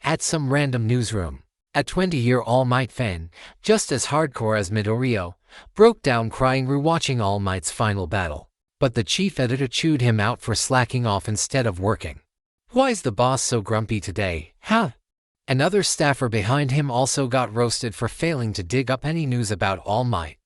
at some random newsroom. A 20-year All Might fan, just as hardcore as Midoriya, broke down crying rewatching All Might's final battle. But the chief editor chewed him out for slacking off instead of working. Why's the boss so grumpy today, huh? Another staffer behind him also got roasted for failing to dig up any news about All Might.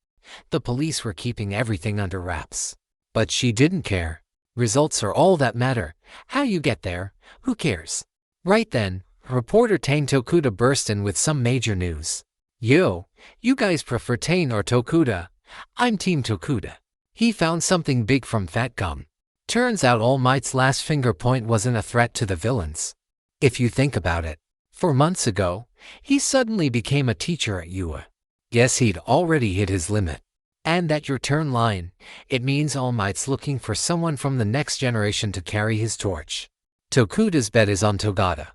The police were keeping everything under wraps. But she didn't care. Results are all that matter. How you get there, who cares? Right then, reporter Tane Tokuda burst in with some major news. Yo, you guys prefer Tane or Tokuda? I'm Team Tokuda. He found something big from Fat Gum. Turns out All Might's last finger point wasn't a threat to the villains. If you think about it. 4 months ago, he suddenly became a teacher at UA. Guess he'd already hit his limit. And at your turn line, it means All Might's looking for someone from the next generation to carry his torch. Tokuda's bet is on Togata.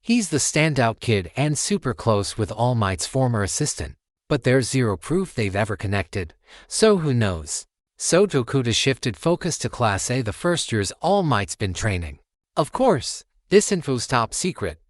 He's the standout kid and super close with All Might's former assistant. But there's zero proof they've ever connected, so who knows? So Tokuda shifted focus to Class A, the first years All Might's been training. Of course, this info's top secret.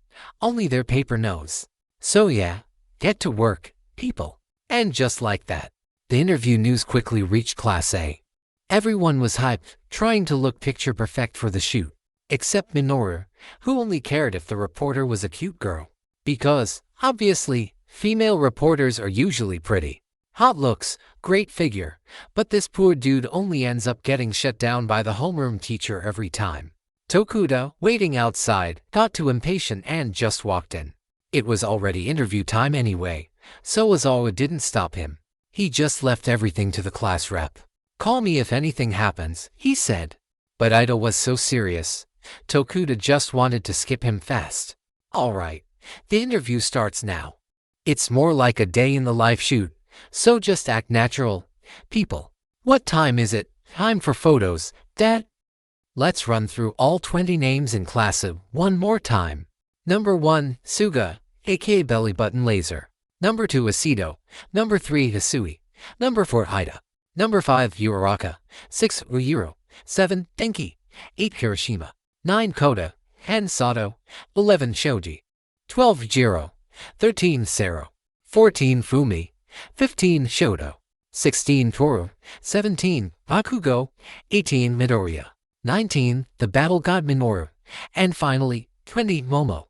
Only their paper knows. So yeah, get to work, people. And just like that, the interview news quickly reached Class A. Everyone was hyped, trying to look picture perfect for the shoot. Except Minoru, who only cared if the reporter was a cute girl. Because, obviously, female reporters are usually pretty. Hot looks, great figure, but this poor dude only ends up getting shut down by the homeroom teacher every time. Tokuda, waiting outside, got too impatient and just walked in. It was already interview time anyway, so Ozawa didn't stop him. He just left everything to the class rep. Call me if anything happens, he said. But Ida was so serious. Tokuda just wanted to skip him fast. Alright, the interview starts now. It's more like a day in the life shoot, so just act natural, people. What time is it? Time for photos, Dad? Let's run through all 20 names in Class A one more time. Number 1, Suga, aka Belly Button Laser. Number 2, Asido. Number 3, Hisui. Number 4, Ida. Number 5, Uraraka. 6, Uyuro. 7, Denki. 8, Hiroshima. 9, Koda. 10, Sato. 11, Shoji. 12, Jiro. 13, Sero. 14, Fumi. 15, Shoto. 16, Toru. 17, Bakugo. 18, Midoriya. 19, the Battle God Minoru. And finally, 20, Momo.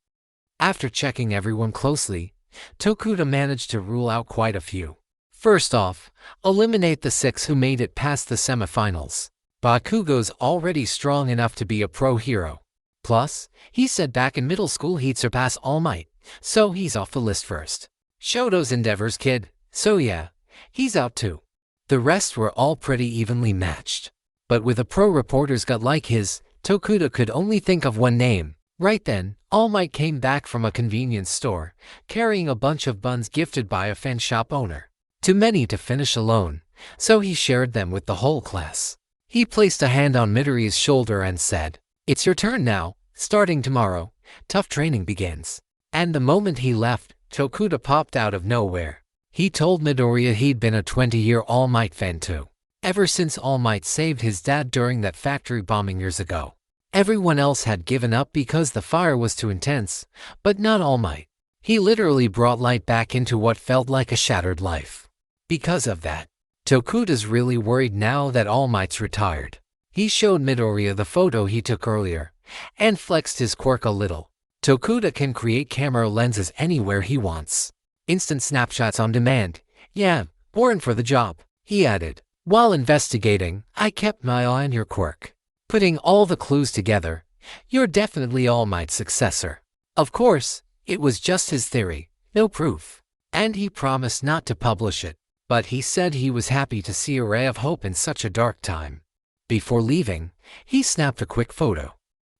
After checking everyone closely, Tokuda managed to rule out quite a few. First off, eliminate the 6 who made it past the semifinals. Bakugo's already strong enough to be a pro hero. Plus, he said back in middle school he'd surpass All Might, so he's off the list first. Shoto's Endeavor's kid, so yeah, he's out too. The rest were all pretty evenly matched. But with a pro reporter's gut like his, Tokuda could only think of one name. Right then, All Might came back from a convenience store, carrying a bunch of buns gifted by a fan shop owner. Too many to finish alone, so he shared them with the whole class. He placed a hand on Midoriya's shoulder and said, "It's your turn now, starting tomorrow, tough training begins." And the moment he left, Tokuda popped out of nowhere. He told Midoriya he'd been a 20-year All Might fan too. Ever since All Might saved his dad during that factory bombing years ago. Everyone else had given up because the fire was too intense, but not All Might. He literally brought light back into what felt like a shattered life. Because of that, Tokuda's really worried now that All Might's retired. He showed Midoriya the photo he took earlier, and flexed his quirk a little. Tokuda can create camera lenses anywhere he wants. Instant snapshots on demand. Yeah, born for the job, he added. While investigating, I kept my eye on your quirk. Putting all the clues together, you're definitely All Might's successor. Of course, it was just his theory, no proof. And he promised not to publish it, but he said he was happy to see a ray of hope in such a dark time. Before leaving, he snapped a quick photo.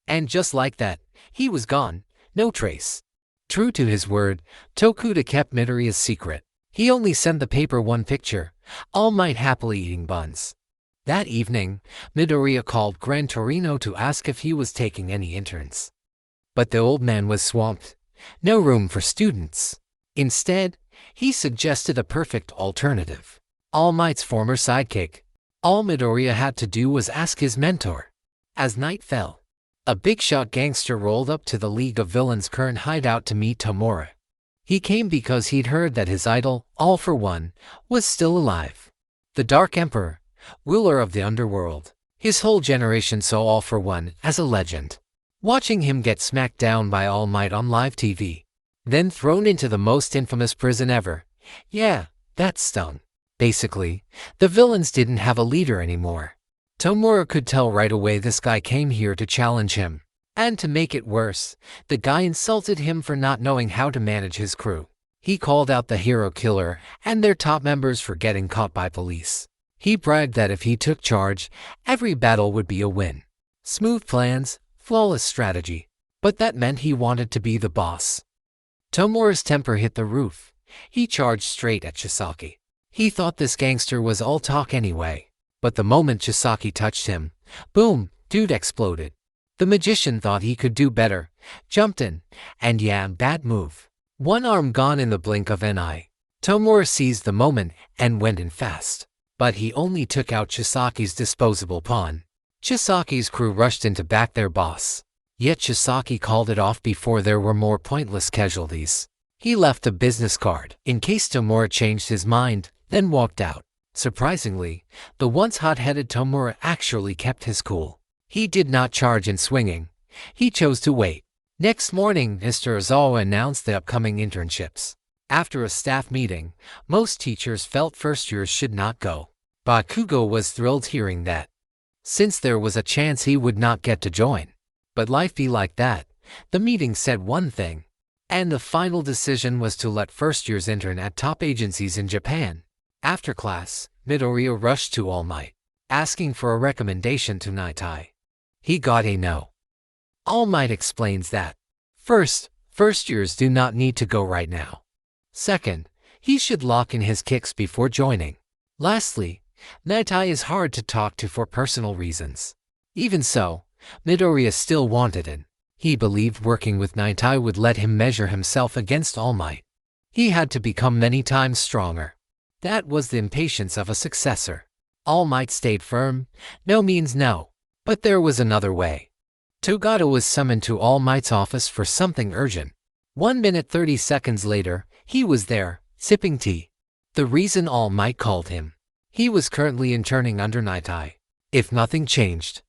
And just like that, he was gone, no trace. True to his word, Tokuda kept Midoriya's secret. He only sent the paper one picture, All Might happily eating buns. That evening, Midoriya called Gran Torino to ask if he was taking any interns. But the old man was swamped. No room for students. Instead, he suggested a perfect alternative. All Might's former sidekick. All Midoriya had to do was ask his mentor. As night fell, A big-shot gangster rolled up to the League of Villains' current hideout to meet Tomura. He came because he'd heard that his idol, All for One, was still alive. The Dark Emperor, ruler of the underworld. His whole generation saw All for One as a legend. Watching him get smacked down by All Might on live TV, then thrown into the most infamous prison ever. Yeah, that stung. Basically, the villains didn't have a leader anymore. Tomura could tell right away this guy came here to challenge him. And to make it worse, the guy insulted him for not knowing how to manage his crew. He called out the hero killer and their top members for getting caught by police. He bragged that if he took charge, every battle would be a win. Smooth plans, flawless strategy. But that meant he wanted to be the boss. Tomura's temper hit the roof. He charged straight at Chisaki. He thought this gangster was all talk anyway. But the moment Chisaki touched him, boom, dude exploded. The magician thought he could do better, jumped in, and yeah, bad move. One arm gone in the blink of an eye. Tomura seized the moment and went in fast. But he only took out Chisaki's disposable pawn. Chisaki's crew rushed in to back their boss. Yet Chisaki called it off before there were more pointless casualties. He left a business card in case Tomura changed his mind, then walked out. Surprisingly, the once hot-headed Tomura actually kept his cool. He did not charge in swinging. He chose to wait. Next morning, Mr. Ozawa announced the upcoming internships. After a staff meeting, most teachers felt first years should not go. Bakugo was thrilled hearing that, since there was a chance he would not get to join. But life be like that. The meeting said one thing, and the final decision was to let first years intern at top agencies in Japan. After class, Midoriya rushed to All Might, asking for a recommendation to Naitai. He got a no. All Might explains that, first years do not need to go right now. Second, he should lock in his kicks before joining. Lastly, Naitai is hard to talk to for personal reasons. Even so, Midoriya still wanted it. He believed working with Naitai would let him measure himself against All Might. He had to become many times stronger. That was the impatience of a successor. All Might stayed firm. No means no. But there was another way. Togata was summoned to All Might's office for something urgent. 1 minute 30 seconds later, he was there, sipping tea. The reason All Might called him. He was currently interning under Naitai. If nothing changed,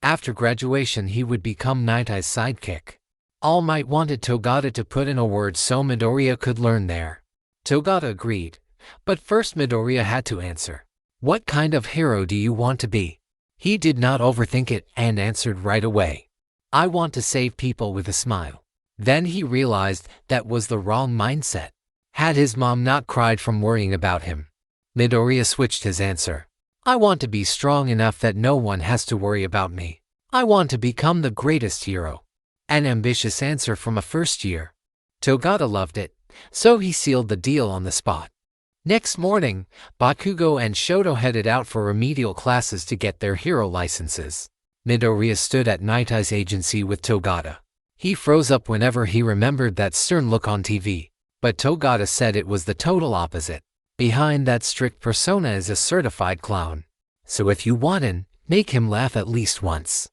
after graduation he would become Naitai's sidekick. All Might wanted Togata to put in a word so Midoriya could learn there. Togata agreed. But first Midoriya had to answer. What kind of hero do you want to be? He did not overthink it and answered right away. I want to save people with a smile. Then he realized that was the wrong mindset. Had his mom not cried from worrying about him? Midoriya switched his answer. I want to be strong enough that no one has to worry about me. I want to become the greatest hero. An ambitious answer from a first year. Togata loved it, so he sealed the deal on the spot. Next morning, Bakugo and Shoto headed out for remedial classes to get their hero licenses. Midoriya stood at Naitai's agency with Togata. He froze up whenever he remembered that stern look on TV. But Togata said it was the total opposite. Behind that strict persona is a certified clown. So if you want him, make him laugh at least once.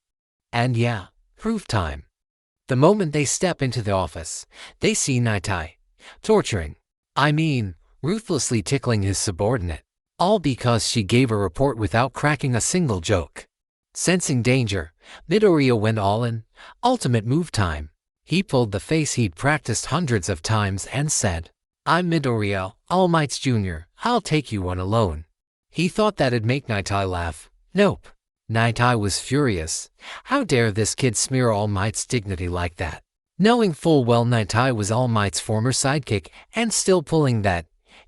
And yeah, proof time. The moment they step into the office, they see Naitai torturing. Ruthlessly tickling his subordinate. All because she gave a report without cracking a single joke. Sensing danger, Midoriya went all in. Ultimate move time. He pulled the face he'd practiced hundreds of times and said, I'm Midoriya, All Might's junior. I'll take you on alone. He thought that'd make Naitai laugh. Nope. Naitai was furious. How dare this kid smear All Might's dignity like that? Knowing full well Naitai was All Might's former sidekick and still pulling that,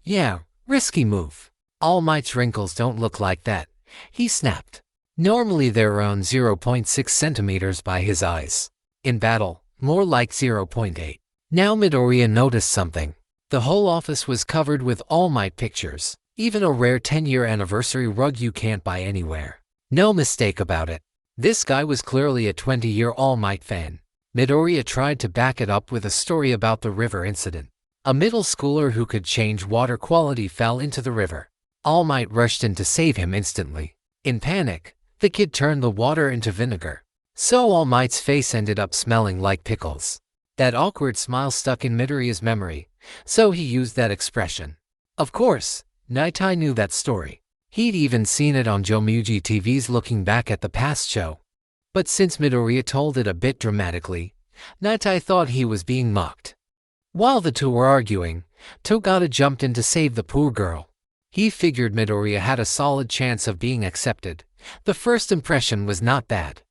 yeah, risky move. All Might's wrinkles don't look like that. He snapped. Normally they're around 0.6 centimeters by his eyes. In battle, more like 0.8. Now Midoriya noticed something. The whole office was covered with All Might pictures. Even a rare 10-year anniversary rug you can't buy anywhere. No mistake about it. This guy was clearly a 20-year All Might fan. Midoriya tried to back it up with a story about the river incident. A middle schooler who could change water quality fell into the river. All Might rushed in to save him instantly. In panic, the kid turned the water into vinegar. So All Might's face ended up smelling like pickles. That awkward smile stuck in Midoriya's memory, so he used that expression. Of course, Nightai knew that story. He'd even seen it on Jomuji TV's Looking Back at the Past show. But since Midoriya told it a bit dramatically, Nightai thought he was being mocked. While the two were arguing, Togata jumped in to save the poor girl. He figured Midoriya had a solid chance of being accepted. The first impression was not bad.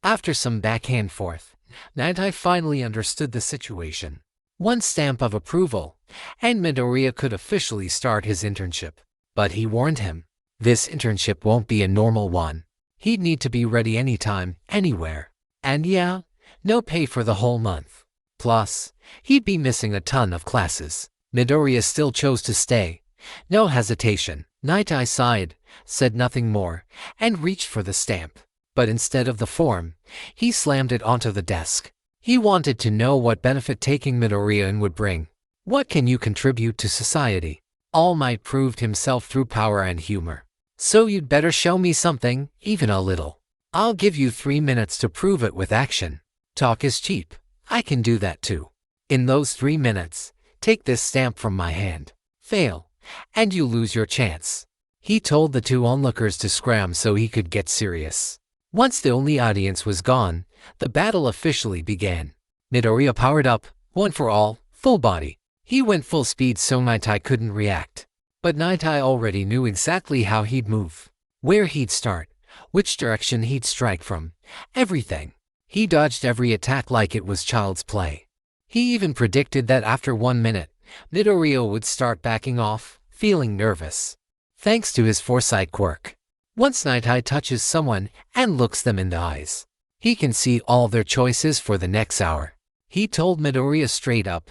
After some back and forth, Nightai finally understood the situation. One stamp of approval, and Midoriya could officially start his internship. But he warned him, this internship won't be a normal one. He'd need to be ready anytime, anywhere. And yeah, no pay for the whole month. Plus, he'd be missing a ton of classes. Midoriya still chose to stay. No hesitation. Nightai sighed, said nothing more, and reached for the stamp. But instead of the form, he slammed it onto the desk. He wanted to know what benefit taking Midoriya in would bring. What can you contribute to society? All Might proved himself through power and humor. So you'd better show me something, even a little. I'll give you 3 minutes to prove it with action. Talk is cheap. I can do that too. In those 3 minutes, take this stamp from my hand. Fail, and you lose your chance. He told the two onlookers to scram so he could get serious. Once the only audience was gone, the battle officially began. Midoriya powered up, one for all, full body. He went full speed so Nightai couldn't react. But Nightai already knew exactly how he'd move, where he'd start, which direction he'd strike from, everything. He dodged every attack like it was child's play. He even predicted that after 1 minute, Midoriya would start backing off, feeling nervous. Thanks to his foresight quirk. Once Nightai touches someone and looks them in the eyes, he can see all their choices for the next hour. He told Midoriya straight up,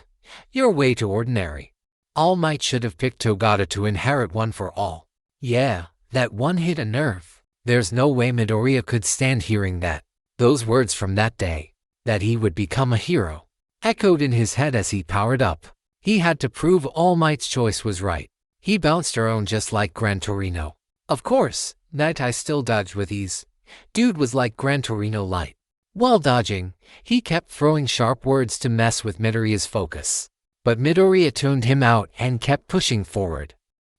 "You're way too ordinary. All Might should have picked Togata to inherit one for all." Yeah, that one hit a nerve. There's no way Midoriya could stand hearing that. Those words from that day, that he would become a hero, echoed in his head as he powered up. He had to prove All Might's choice was right. He bounced around just like Gran Torino. Of course, Nightai still dodged with ease. Dude was like Gran Torino light. While dodging, he kept throwing sharp words to mess with Midoriya's focus. But Midoriya tuned him out and kept pushing forward.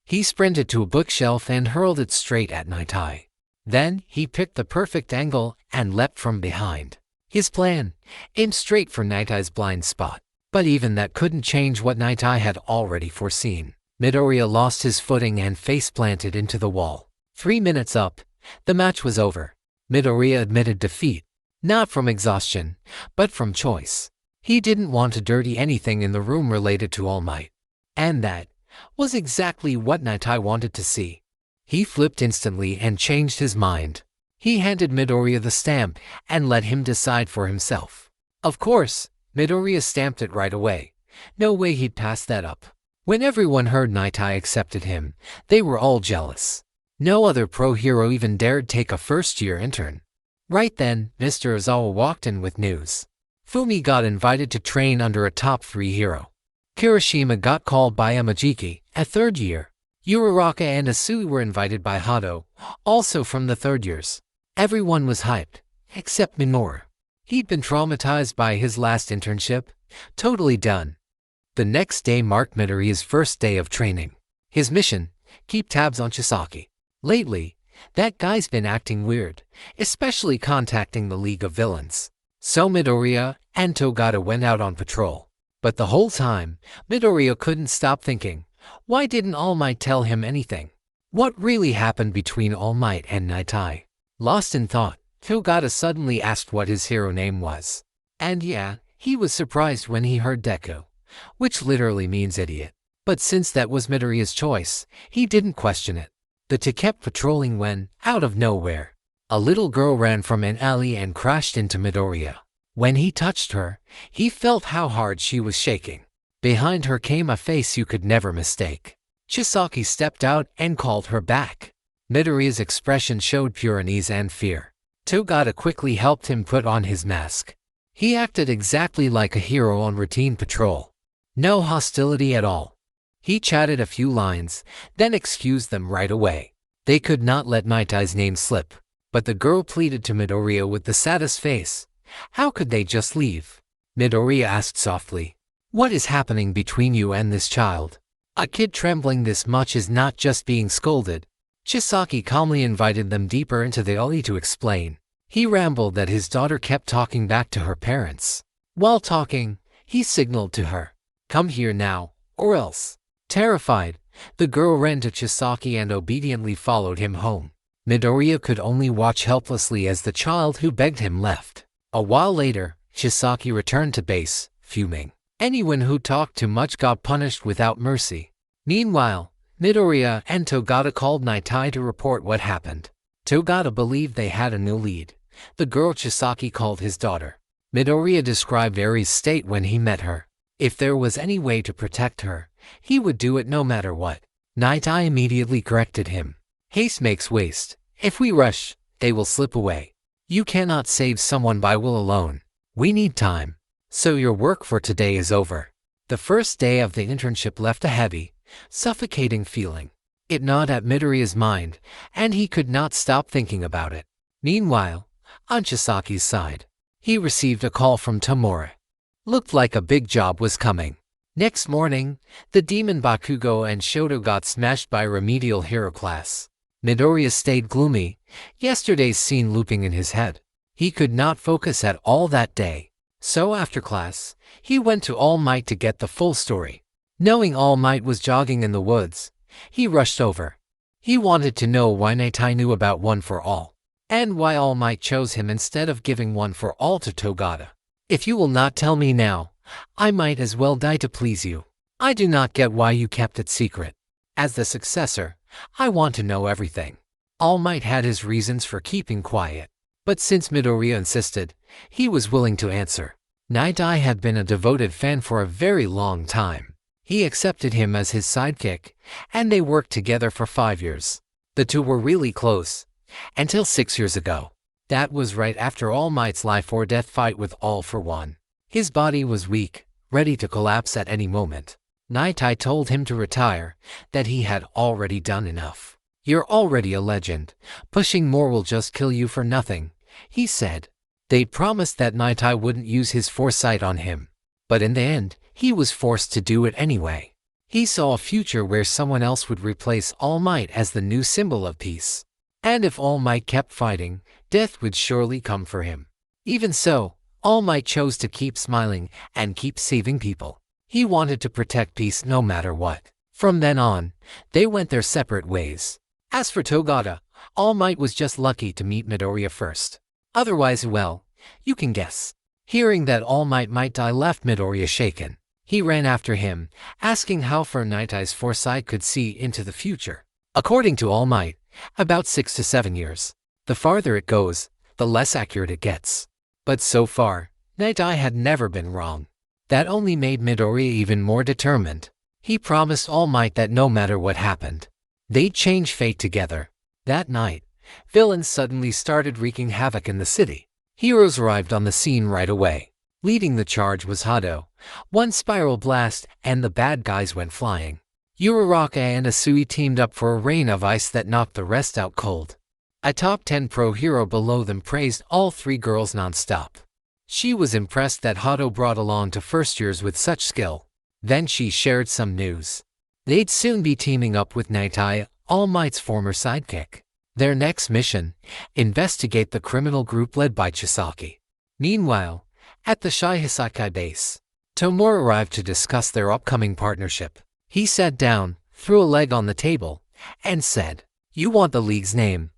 He sprinted to a bookshelf and hurled it straight at Nightai. Then, he picked the perfect angle and leapt from behind. His plan, aimed straight for Nightai's blind spot. But even that couldn't change what Nightai had already foreseen. Midoriya lost his footing and face-planted into the wall. 3 minutes up, the match was over. Midoriya admitted defeat, not from exhaustion, but from choice. He didn't want to dirty anything in the room related to All Might. And that was exactly what Nightai wanted to see. He flipped instantly and changed his mind. He handed Midoriya the stamp and let him decide for himself. Of course, Midoriya stamped it right away. No way he'd pass that up. When everyone heard Nightai accepted him, they were all jealous. No other pro hero even dared take a first-year intern. Right then, Mr. Ozawa walked in with news. Fumi got invited to train under a top 3 hero. Kirishima got called by Amajiki, a 3rd year. Uraraka and Asui were invited by Hado, also from the 3rd years. Everyone was hyped, except Minoru. He'd been traumatized by his last internship, totally done. The next day marked Midoriya's first day of training. His mission, keep tabs on Chisaki. Lately, that guy's been acting weird, especially contacting the League of Villains. So Midoriya and Togata went out on patrol. But the whole time, Midoriya couldn't stop thinking, why didn't All Might tell him anything? What really happened between All Might and Nightai? Lost in thought, Togata suddenly asked what his hero name was. And yeah, he was surprised when he heard Deku, which literally means idiot. But since that was Midoriya's choice, he didn't question it. The two kept patrolling when, out of nowhere, a little girl ran from an alley and crashed into Midoriya. When he touched her, he felt how hard she was shaking. Behind her came a face you could never mistake. Chisaki stepped out and called her back. Midoriya's expression showed pure unease and fear. Togata quickly helped him put on his mask. He acted exactly like a hero on routine patrol. No hostility at all. He chatted a few lines, then excused them right away. They could not let Nightai's name slip. But the girl pleaded to Midoriya with the saddest face. How could they just leave? Midoriya asked softly. What is happening between you and this child? A kid trembling this much is not just being scolded. Chisaki calmly invited them deeper into the alley to explain. He rambled that his daughter kept talking back to her parents. While talking, he signaled to her, "Come here now, or else." Terrified, the girl ran to Chisaki and obediently followed him home. Midoriya could only watch helplessly as the child who begged him left. A while later, Chisaki returned to base, fuming. Anyone who talked too much got punished without mercy. Meanwhile, Midoriya and Togata called Naitai to report what happened. Togata believed they had a new lead, the girl Chisaki called his daughter. Midoriya described Eri's state when he met her. If there was any way to protect her, he would do it no matter what. Naitai immediately corrected him. Haste makes waste. If we rush, they will slip away. You cannot save someone by will alone. We need time. So your work for today is over. The first day of the internship left a heavy, suffocating feeling. It gnawed at Midoriya's mind, and he could not stop thinking about it. Meanwhile, on Chisaki's side, he received a call from Tamura. Looked like a big job was coming. Next morning, the demon Bakugo and Shoto got smashed by remedial hero class. Midoriya stayed gloomy, yesterday's scene looping in his head. He could not focus at all that day. So after class, he went to All Might to get the full story. Knowing All Might was jogging in the woods, he rushed over. He wanted to know why Naitai knew about One for All, and why All Might chose him instead of giving One for All to Togata. If you will not tell me now, I might as well die to please you. I do not get why you kept it secret. As the successor, I want to know everything. All Might had his reasons for keeping quiet, but since Midoriya insisted, he was willing to answer. Naitai had been a devoted fan for a very long time. He accepted him as his sidekick, and they worked together for 5 years. The two were really close, until 6 years ago. That was right after All Might's life or death fight with All for One. His body was weak, ready to collapse at any moment. Naitai told him to retire, that he had already done enough. You're already a legend. Pushing more will just kill you for nothing, he said. They promised that Naitai wouldn't use his foresight on him. But in the end, he was forced to do it anyway. He saw a future where someone else would replace All Might as the new symbol of peace. And if All Might kept fighting, death would surely come for him. Even so, All Might chose to keep smiling and keep saving people. He wanted to protect peace no matter what. From then on, they went their separate ways. As for Togata, All Might was just lucky to meet Midoriya first. Otherwise, well, you can guess. Hearing that All Might die left Midoriya shaken. He ran after him, asking how far Naitai's foresight could see into the future. According to All Might, about 6 to 7 years. The farther it goes, the less accurate it gets. But so far, Naitai had never been wrong. That only made Midoriya even more determined. He promised All Might that no matter what happened, they'd change fate together. That night, villains suddenly started wreaking havoc in the city. Heroes arrived on the scene right away. Leading the charge was Hado. One spiral blast, and the bad guys went flying. Uraraka and Asui teamed up for a rain of ice that knocked the rest out cold. A top 10 pro hero below them praised all 3 girls non-stop. She was impressed that Hado brought along to first years with such skill. Then she shared some news. They'd soon be teaming up with Naitai, All Might's former sidekick. Their next mission, investigate the criminal group led by Chisaki. Meanwhile, at the Shihisakai base, Tomura arrived to discuss their upcoming partnership. He sat down, threw a leg on the table, and said, "You want the league's name.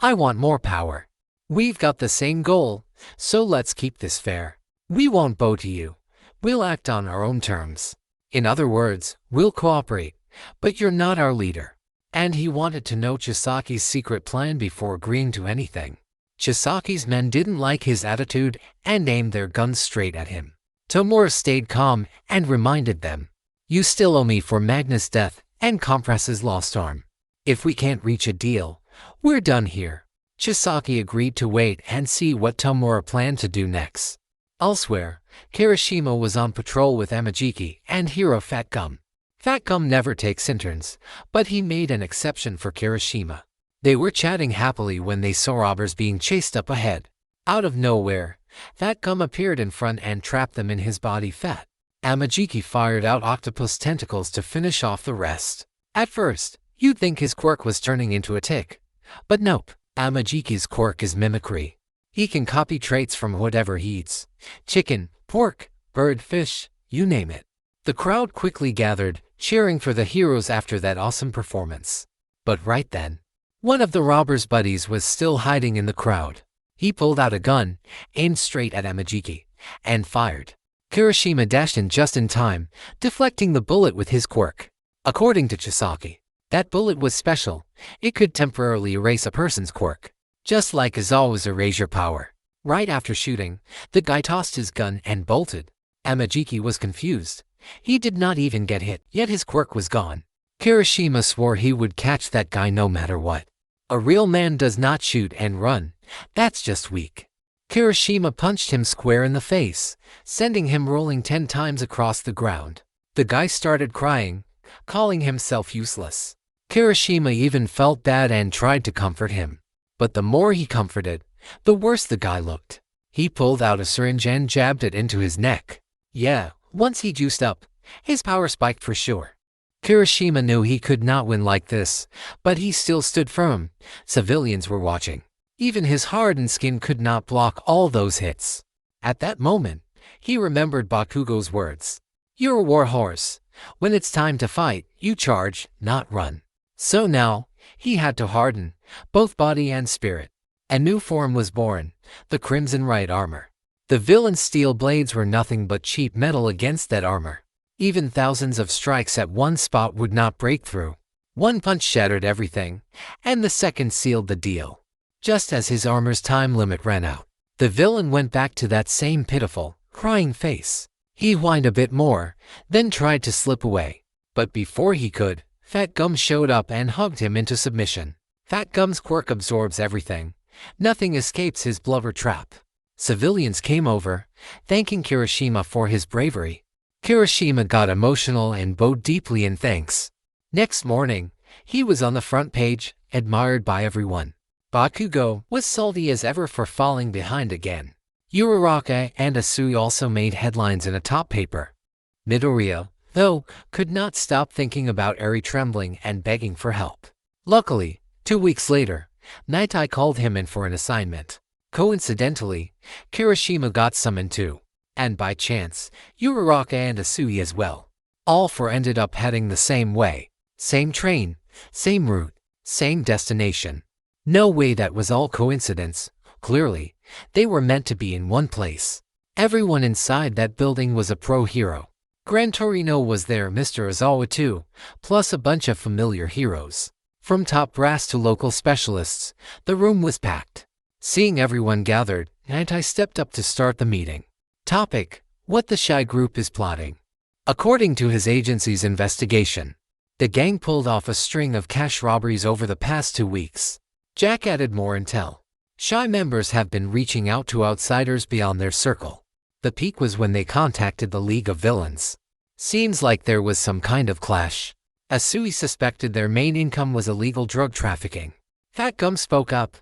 I want more power. We've got the same goal, so let's keep this fair. We won't bow to you. We'll act on our own terms. In other words, we'll cooperate, but you're not our leader." And he wanted to know Chisaki's secret plan before agreeing to anything. Chisaki's men didn't like his attitude and aimed their guns straight at him. Tomura stayed calm and reminded them, "You still owe me for Magnus' death and Compress's lost arm. If we can't reach a deal, we're done here." Chisaki agreed to wait and see what Tomura planned to do next. Elsewhere, Kirishima was on patrol with Amajiki and hero Fat Gum. Fat Gum never takes interns, but he made an exception for Kirishima. They were chatting happily when they saw robbers being chased up ahead. Out of nowhere, Fat Gum appeared in front and trapped them in his body fat. Amajiki fired out octopus tentacles to finish off the rest. At first, you'd think his quirk was turning into a tick. But nope, Amajiki's quirk is mimicry. He can copy traits from whatever he eats. Chicken, pork, bird, fish, you name it. The crowd quickly gathered, cheering for the heroes after that awesome performance. But right then, one of the robbers' buddies was still hiding in the crowd. He pulled out a gun, aimed straight at Amajiki, and fired. Kirishima dashed in just in time, deflecting the bullet with his quirk. According to Chisaki, that bullet was special. It could temporarily erase a person's quirk, just like Izawa's erasure power. Right after shooting, the guy tossed his gun and bolted. Amajiki was confused. He did not even get hit, yet his quirk was gone. Kirishima swore he would catch that guy no matter what. A real man does not shoot and run. That's just weak. Kirishima punched him square in the face, sending him rolling 10 times across the ground. The guy started crying, calling himself useless. Kirishima even felt bad and tried to comfort him. But the more he comforted, the worse the guy looked. He pulled out a syringe and jabbed it into his neck. Yeah, once he juiced up, his power spiked for sure. Kirishima knew he could not win like this, but he still stood firm. Civilians were watching. Even his hardened skin could not block all those hits. At that moment, he remembered Bakugo's words. You're a war horse. When it's time to fight, you charge, not run. So now, he had to harden, both body and spirit. A new form was born, the Crimson Right armor. The villain's steel blades were nothing but cheap metal against that armor. Even thousands of strikes at one spot would not break through. One punch shattered everything, and the second sealed the deal. Just as his armor's time limit ran out, the villain went back to that same pitiful, crying face. He whined a bit more, then tried to slip away. But before he could, Fat Gum showed up and hugged him into submission. Fat Gum's quirk absorbs everything. Nothing escapes his blubber trap. Civilians came over, thanking Kirishima for his bravery. Kirishima got emotional and bowed deeply in thanks. Next morning, he was on the front page, admired by everyone. Bakugo was salty as ever for falling behind again. Uraraka and Asui also made headlines in a top paper. Midoriya, though, could not stop thinking about Eri trembling and begging for help. Luckily, 2 weeks later, Nightai called him in for an assignment. Coincidentally, Kirishima got summoned too. And by chance, Uraraka and Asui as well. All four ended up heading the same way. Same train, same route, same destination. No way that was all coincidence. Clearly, they were meant to be in one place. Everyone inside that building was a pro hero. Gran Torino was there, Mr. Izawa too, plus a bunch of familiar heroes. From top brass to local specialists, the room was packed. Seeing everyone gathered, Nightai stepped up to start the meeting. Topic: What the Shy Group is plotting. According to his agency's investigation, the gang pulled off a string of cash robberies over the past 2 weeks. Jack added more intel. Shy members have been reaching out to outsiders beyond their circle. The peak was when they contacted the League of Villains. Seems like there was some kind of clash. Asui suspected their main income was illegal drug trafficking. Fat Gum spoke up.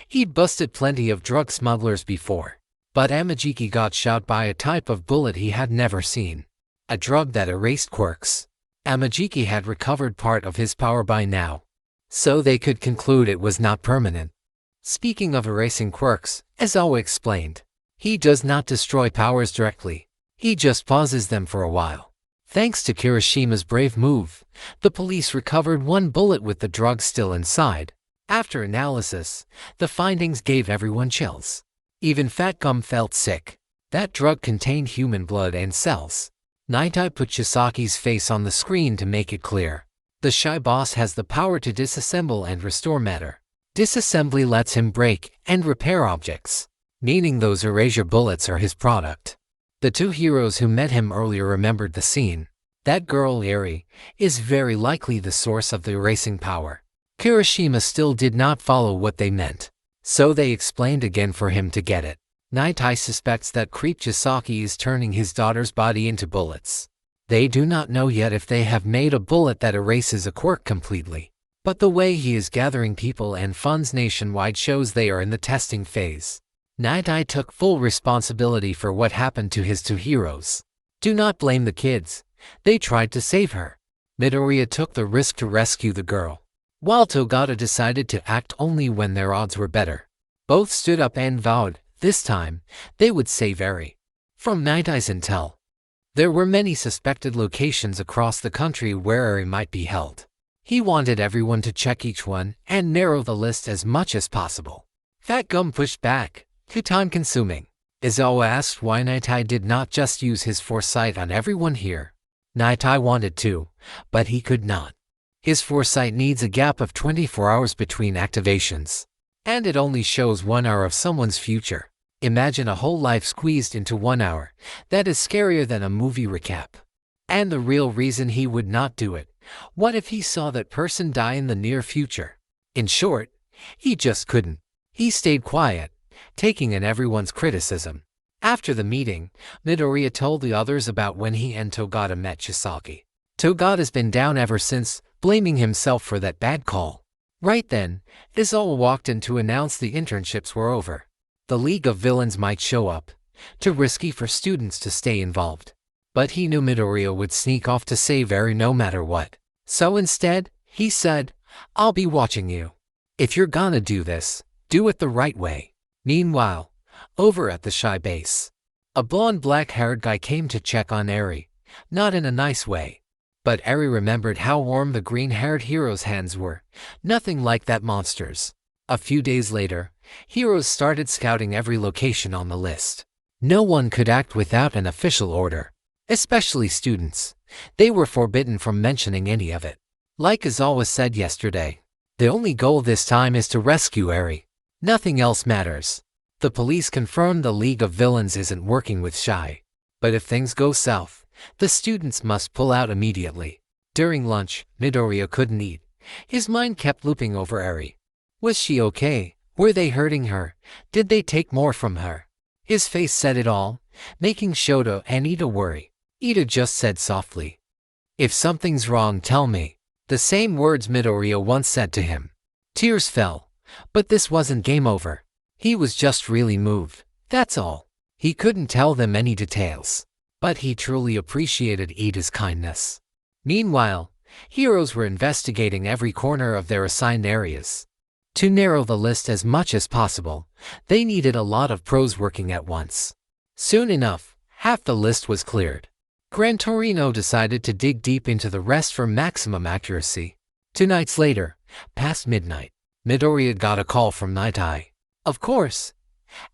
He'd busted plenty of drug smugglers before. But Amajiki got shot by a type of bullet he had never seen. A drug that erased quirks. Amajiki had recovered part of his power by now, so they could conclude it was not permanent. Speaking of erasing quirks, Izawa explained, he does not destroy powers directly. He just pauses them for a while. Thanks to Kirishima's brave move, the police recovered one bullet with the drug still inside. After analysis, the findings gave everyone chills. Even Fat Gum felt sick. That drug contained human blood and cells. Nightai put Chisaki's face on the screen to make it clear. The Shy Boss has the power to disassemble and restore matter. Disassembly lets him break and repair objects, meaning those erasure bullets are his product. The two heroes who met him earlier remembered the scene. That girl, Eri, is very likely the source of the erasing power. Kirishima still did not follow what they meant, so they explained again for him to get it. Nightai suspects that creep Chisaki is turning his daughter's body into bullets. They do not know yet if they have made a bullet that erases a quirk completely. But the way he is gathering people and funds nationwide shows they are in the testing phase. Night Eye took full responsibility for what happened to his two heroes. Do not blame the kids. They tried to save her. Midoriya took the risk to rescue the girl, while Togata decided to act only when their odds were better. Both stood up and vowed, this time, they would save Eri. From Night Eye's intel, there were many suspected locations across the country where Eri might be held. He wanted everyone to check each one and narrow the list as much as possible. Fat Gum pushed back. Too time-consuming. Izawa asked why Night Eye did not just use his foresight on everyone here. Night Eye wanted to, but he could not. His foresight needs a gap of 24 hours between activations, and it only shows 1 hour of someone's future. Imagine a whole life squeezed into 1 hour. That is scarier than a movie recap. And the real reason he would not do it, what if he saw that person die in the near future? In short, he just couldn't. He stayed quiet, taking in everyone's criticism. After the meeting, Midoriya told the others about when he and Togata met Chisaki. Togata's been down ever since, blaming himself for that bad call. Right then, Izawa walked in to announce the internships were over. The League of Villains might show up. Too risky for students to stay involved. But he knew Midoriya would sneak off to save Eri no matter what. So instead, he said, I'll be watching you. If you're gonna do this, do it the right way. Meanwhile, over at the Shy base, a blonde black-haired guy came to check on Eri, not in a nice way. But Eri remembered how warm the green-haired hero's hands were, nothing like that monster's. A few days later, heroes started scouting every location on the list. No one could act without an official order, especially students. They were forbidden from mentioning any of it. Like Izawa said yesterday, the only goal this time is to rescue Eri. Nothing else matters. The police confirmed the League of Villains isn't working with Shy. But if things go south, the students must pull out immediately. During lunch, Midoriya couldn't eat. His mind kept looping over Eri. Was she okay? Were they hurting her? Did they take more from her? His face said it all, making Shoto and Ida worry. Ida just said softly, if something's wrong, tell me. The same words Midoriya once said to him. Tears fell, but this wasn't game over. He was just really moved, that's all. He couldn't tell them any details, but he truly appreciated Ida's kindness. Meanwhile, heroes were investigating every corner of their assigned areas. To narrow the list as much as possible, they needed a lot of pros working at once. Soon enough, half the list was cleared. Gran Torino decided to dig deep into the rest for maximum accuracy. 2 nights later, past midnight, Midoriya got a call from Night Eye. Of course,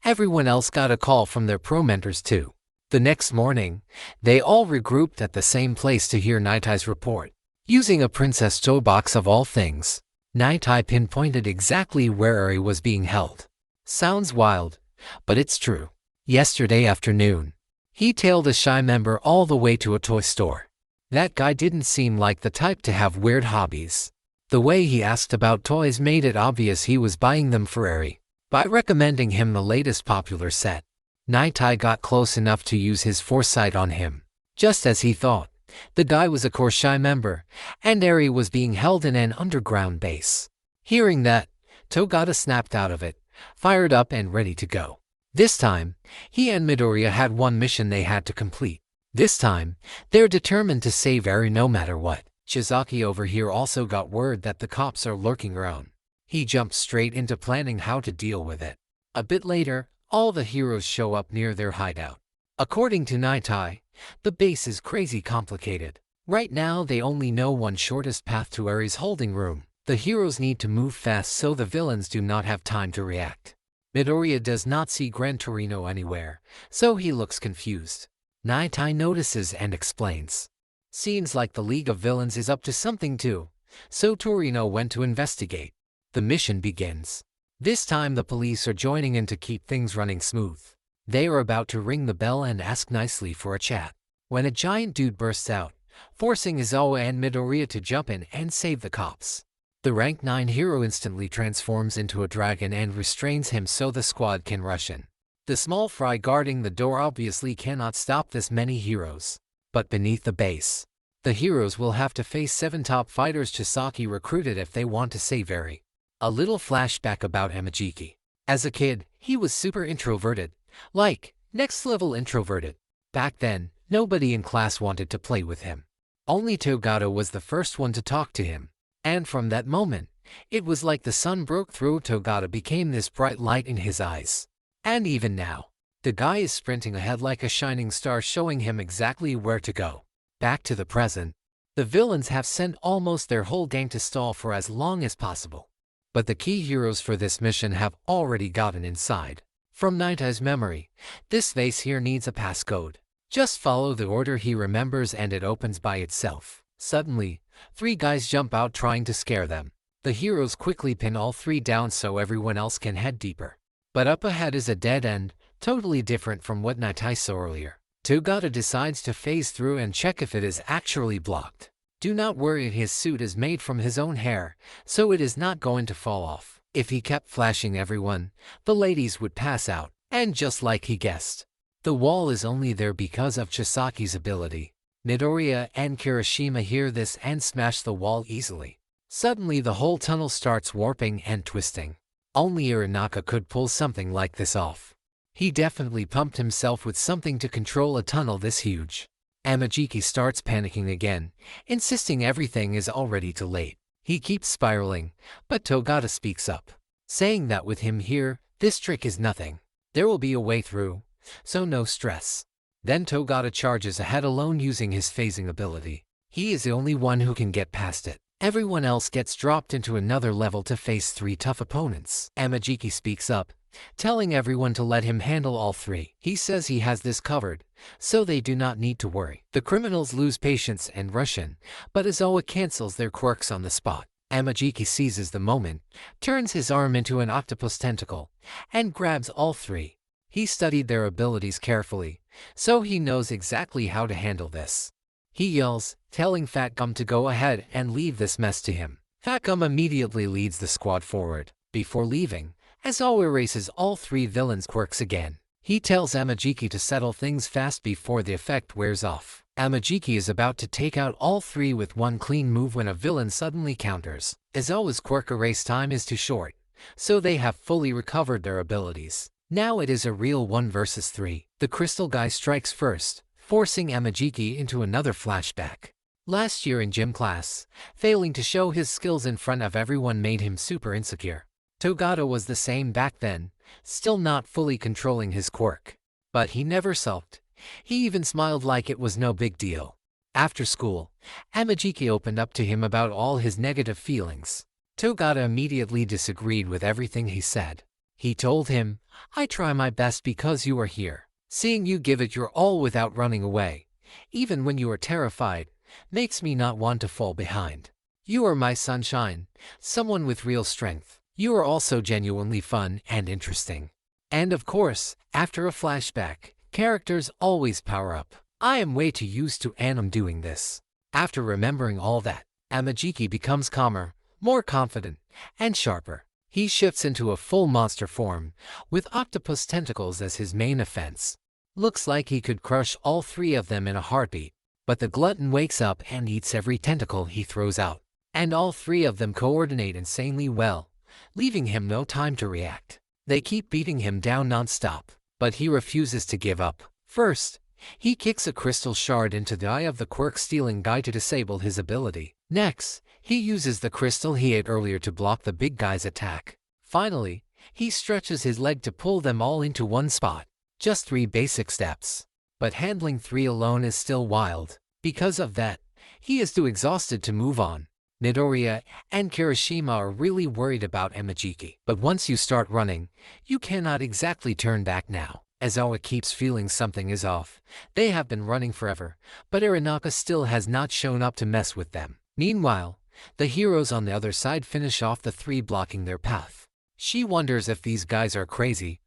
everyone else got a call from their pro mentors too. The next morning, they all regrouped at the same place to hear Night Eye's report. Using a Princess Toe box of all things, Night Eye pinpointed exactly where Eri was being held. Sounds wild, but it's true. Yesterday afternoon, he tailed a Shy member all the way to a toy store. That guy didn't seem like the type to have weird hobbies. The way he asked about toys made it obvious he was buying them for Eri. By recommending him the latest popular set, Night Eye got close enough to use his foresight on him. Just as he thought, the guy was a core Shy member, and Eri was being held in an underground base. Hearing that, Togata snapped out of it, fired up and ready to go. This time, he and Midoriya had one mission they had to complete. This time, they're determined to save Eri no matter what. Shizaki over here also got word that the cops are lurking around. He jumped straight into planning how to deal with it. A bit later, all the heroes show up near their hideout. According to Night Eye, the base is crazy complicated. Right now they only know one shortest path to Eri's holding room. The heroes need to move fast so the villains do not have time to react. Midoriya does not see Gran Torino anywhere, so he looks confused. Night Eye notices and explains. Seems like the League of Villains is up to something too, so Torino went to investigate. The mission begins. This time the police are joining in to keep things running smooth. They are about to ring the bell and ask nicely for a chat, when a giant dude bursts out, forcing Izawa and Midoriya to jump in and save the cops. The rank 9 hero instantly transforms into a dragon and restrains him so the squad can rush in. The small fry guarding the door obviously cannot stop this many heroes. But beneath the base, The heroes will have to face 7 top fighters Chisaki recruited if they want to save Eri. A little flashback about Amajiki. As a kid, he was super introverted. Like, next level introverted. Back then, nobody in class wanted to play with him. Only Togata was the first one to talk to him. And from that moment, it was like the sun broke through. Togata became this bright light in his eyes. And even now, the guy is sprinting ahead like a shining star, showing him exactly where to go. Back to the present. The villains have sent almost their whole gang to stall for as long as possible. But the key heroes for this mission have already gotten inside. From Night's memory, this vase here needs a passcode. Just follow the order he remembers and it opens by itself. Suddenly, 3 guys jump out trying to scare them. The heroes quickly pin all 3 down so everyone else can head deeper. But up ahead is a dead end, totally different from what Night saw earlier. Togata decides to phase through and check if it is actually blocked. Do not worry, his suit is made from his own hair, so it is not going to fall off. If he kept flashing everyone, the ladies would pass out. And just like he guessed, the wall is only there because of Chisaki's ability. Midoriya and Kirishima hear this and smash the wall easily. Suddenly the whole tunnel starts warping and twisting. Only Irinaka could pull something like this off. He definitely pumped himself with something to control a tunnel this huge. Amajiki starts panicking again, insisting everything is already too late. He keeps spiraling, but Togata speaks up, saying that with him here, this trick is nothing. There will be a way through, so no stress. Then Togata charges ahead alone using his phasing ability. He is the only one who can get past it. Everyone else gets dropped into another level to face 3 tough opponents. Amajiki speaks up, telling everyone to let him handle all 3. He says he has this covered, so they do not need to worry. The criminals lose patience and rush in, but Izawa cancels their quirks on the spot. Amajiki seizes the moment, turns his arm into an octopus tentacle, and grabs all 3. He studied their abilities carefully, so he knows exactly how to handle this. He yells, telling Fat Gum to go ahead and leave this mess to him. Fat Gum immediately leads the squad forward. Before leaving, Izawa erases all 3 villains' quirks again. He tells Amajiki to settle things fast before the effect wears off. Amajiki is about to take out all 3 with one clean move when a villain suddenly counters. Izawa's quirk erase time is too short, so they have fully recovered their abilities. Now it is a real 1 versus 3. The crystal guy strikes first, forcing Amajiki into another flashback. Last year in gym class, failing to show his skills in front of everyone made him super insecure. Togata was the same back then, still not fully controlling his quirk. But he never sulked. He even smiled like it was no big deal. After school, Amajiki opened up to him about all his negative feelings. Togata immediately disagreed with everything he said. He told him, "I try my best because you are here. Seeing you give it your all without running away, even when you are terrified, makes me not want to fall behind. You are my sunshine, someone with real strength. You are also genuinely fun and interesting." And of course, after a flashback, characters always power up. I am way too used to anime doing this. After remembering all that, Amajiki becomes calmer, more confident, and sharper. He shifts into a full monster form, with octopus tentacles as his main offense. Looks like he could crush all 3 of them in a heartbeat. But the glutton wakes up and eats every tentacle he throws out. And all 3 of them coordinate insanely well, leaving him no time to react. They keep beating him down non-stop, but he refuses to give up. First, he kicks a crystal shard into the eye of the quirk-stealing guy to disable his ability. Next, he uses the crystal he ate earlier to block the big guy's attack. Finally, he stretches his leg to pull them all into one spot. Just 3 basic steps. But handling 3 alone is still wild. Because of that, he is too exhausted to move on. Midoriya and Kirishima are really worried about Amajiki. But once you start running, you cannot exactly turn back now. Izawa keeps feeling something is off. They have been running forever, but Irinaka still has not shown up to mess with them. Meanwhile, the heroes on the other side finish off the 3 blocking their path. She wonders if these guys are crazy,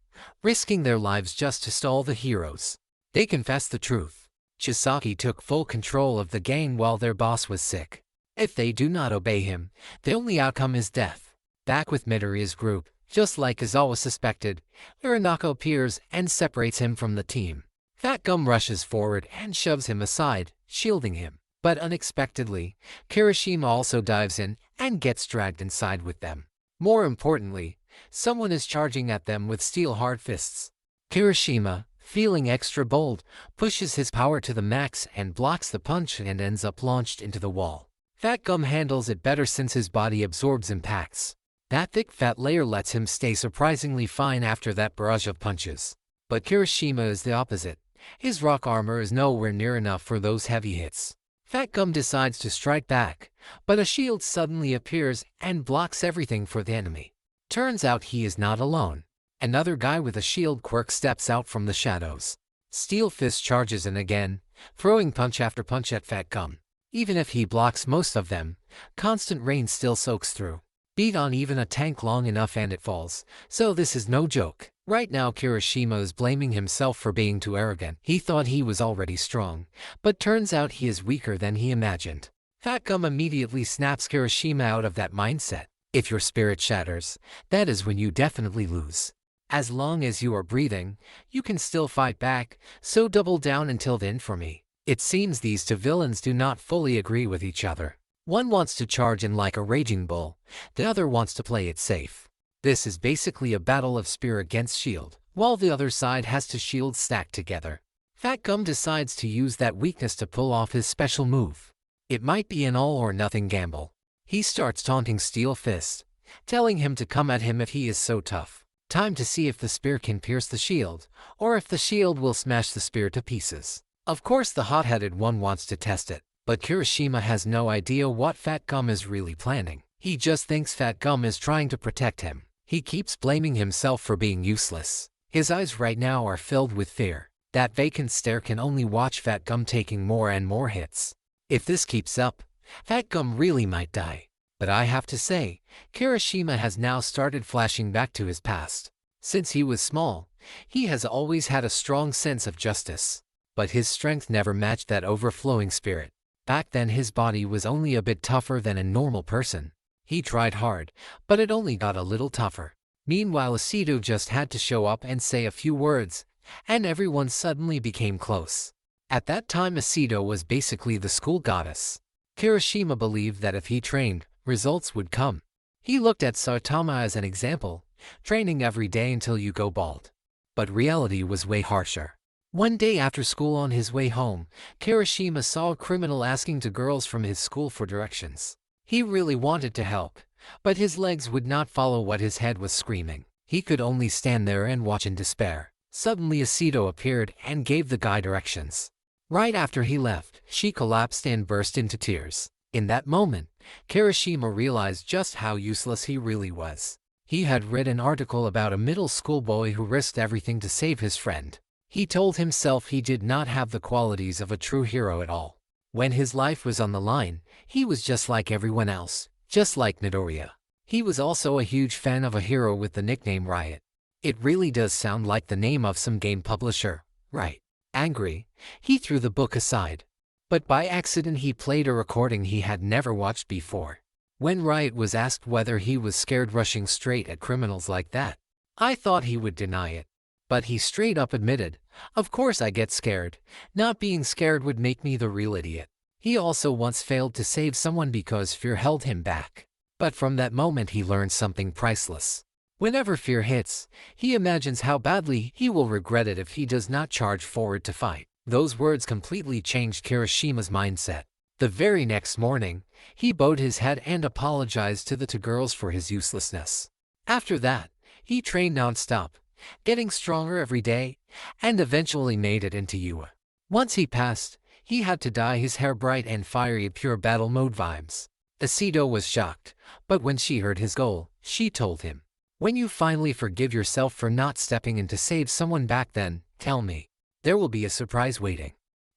risking their lives just to stall the heroes. They confess the truth. Chisaki took full control of the gang while their boss was sick. If they do not obey him, the only outcome is death. Back with Midoriya's group, just like Izawa suspected, Irinaka appears and separates him from the team. Fat Gum rushes forward and shoves him aside, shielding him. But unexpectedly, Kirishima also dives in and gets dragged inside with them. More importantly, someone is charging at them with steel hard fists. Kirishima, feeling extra bold, pushes his power to the max and blocks the punch and ends up launched into the wall. Fat Gum handles it better since his body absorbs impacts. That thick fat layer lets him stay surprisingly fine after that barrage of punches. But Kirishima is the opposite. His rock armor is nowhere near enough for those heavy hits. Fat Gum decides to strike back, but a shield suddenly appears and blocks everything for the enemy. Turns out he is not alone. Another guy with a shield quirk steps out from the shadows. Steel Fist charges in again, throwing punch after punch at Fat Gum. Even if he blocks most of them, constant rain still soaks through. Beat on even a tank long enough and it falls, so this is no joke. Right now Kirishima is blaming himself for being too arrogant. He thought he was already strong, but turns out he is weaker than he imagined. Fat Gum immediately snaps Kirishima out of that mindset. If your spirit shatters, that is when you definitely lose. As long as you are breathing, you can still fight back, so double down until then for me. It seems these two villains do not fully agree with each other. One wants to charge in like a raging bull, the other wants to play it safe. This is basically a battle of spear against shield, while the other side has two shields stacked together. Fat Gum decides to use that weakness to pull off his special move. It might be an all-or-nothing gamble. He starts taunting Steel Fist, telling him to come at him if he is so tough. Time to see if the spear can pierce the shield, or if the shield will smash the spear to pieces. Of course the hot-headed one wants to test it, but Kirishima has no idea what Fat Gum is really planning. He just thinks Fat Gum is trying to protect him. He keeps blaming himself for being useless. His eyes right now are filled with fear. That vacant stare can only watch Fat Gum taking more and more hits. If this keeps up, Fat Gum really might die. But I have to say, Kirishima has now started flashing back to his past. Since he was small, he has always had a strong sense of justice. But his strength never matched that overflowing spirit. Back then his body was only a bit tougher than a normal person. He tried hard, but it only got a little tougher. Meanwhile Asido just had to show up and say a few words, and everyone suddenly became close. At that time Asido was basically the school goddess. Kirishima believed that if he trained, results would come. He looked at Saitama as an example, training every day until you go bald. But reality was way harsher. One day after school on his way home, Kirishima saw a criminal asking to girls from his school for directions. He really wanted to help, but his legs would not follow what his head was screaming. He could only stand there and watch in despair. Suddenly Asido appeared and gave the guy directions. Right after he left, she collapsed and burst into tears. In that moment, Kirishima realized just how useless he really was. He had read an article about a middle school boy who risked everything to save his friend. He told himself he did not have the qualities of a true hero at all. When his life was on the line, he was just like everyone else, just like Midoriya. He was also a huge fan of a hero with the nickname Riot. It really does sound like the name of some game publisher, right? Angry, he threw the book aside. But by accident he played a recording he had never watched before. When Riot was asked whether he was scared rushing straight at criminals like that, I thought he would deny it. But he straight up admitted, "Of course I get scared. Not being scared would make me the real idiot." He also once failed to save someone because fear held him back. But from that moment he learned something priceless. Whenever fear hits, he imagines how badly he will regret it if he does not charge forward to fight. Those words completely changed Kirishima's mindset. The very next morning, he bowed his head and apologized to the two girls for his uselessness. After that, he trained non-stop, getting stronger every day, and eventually made it into UA. Once he passed, he had to dye his hair bright and fiery pure battle mode vibes. Asido was shocked, but when she heard his goal, she told him, "When you finally forgive yourself for not stepping in to save someone back then, tell me. There will be a surprise waiting.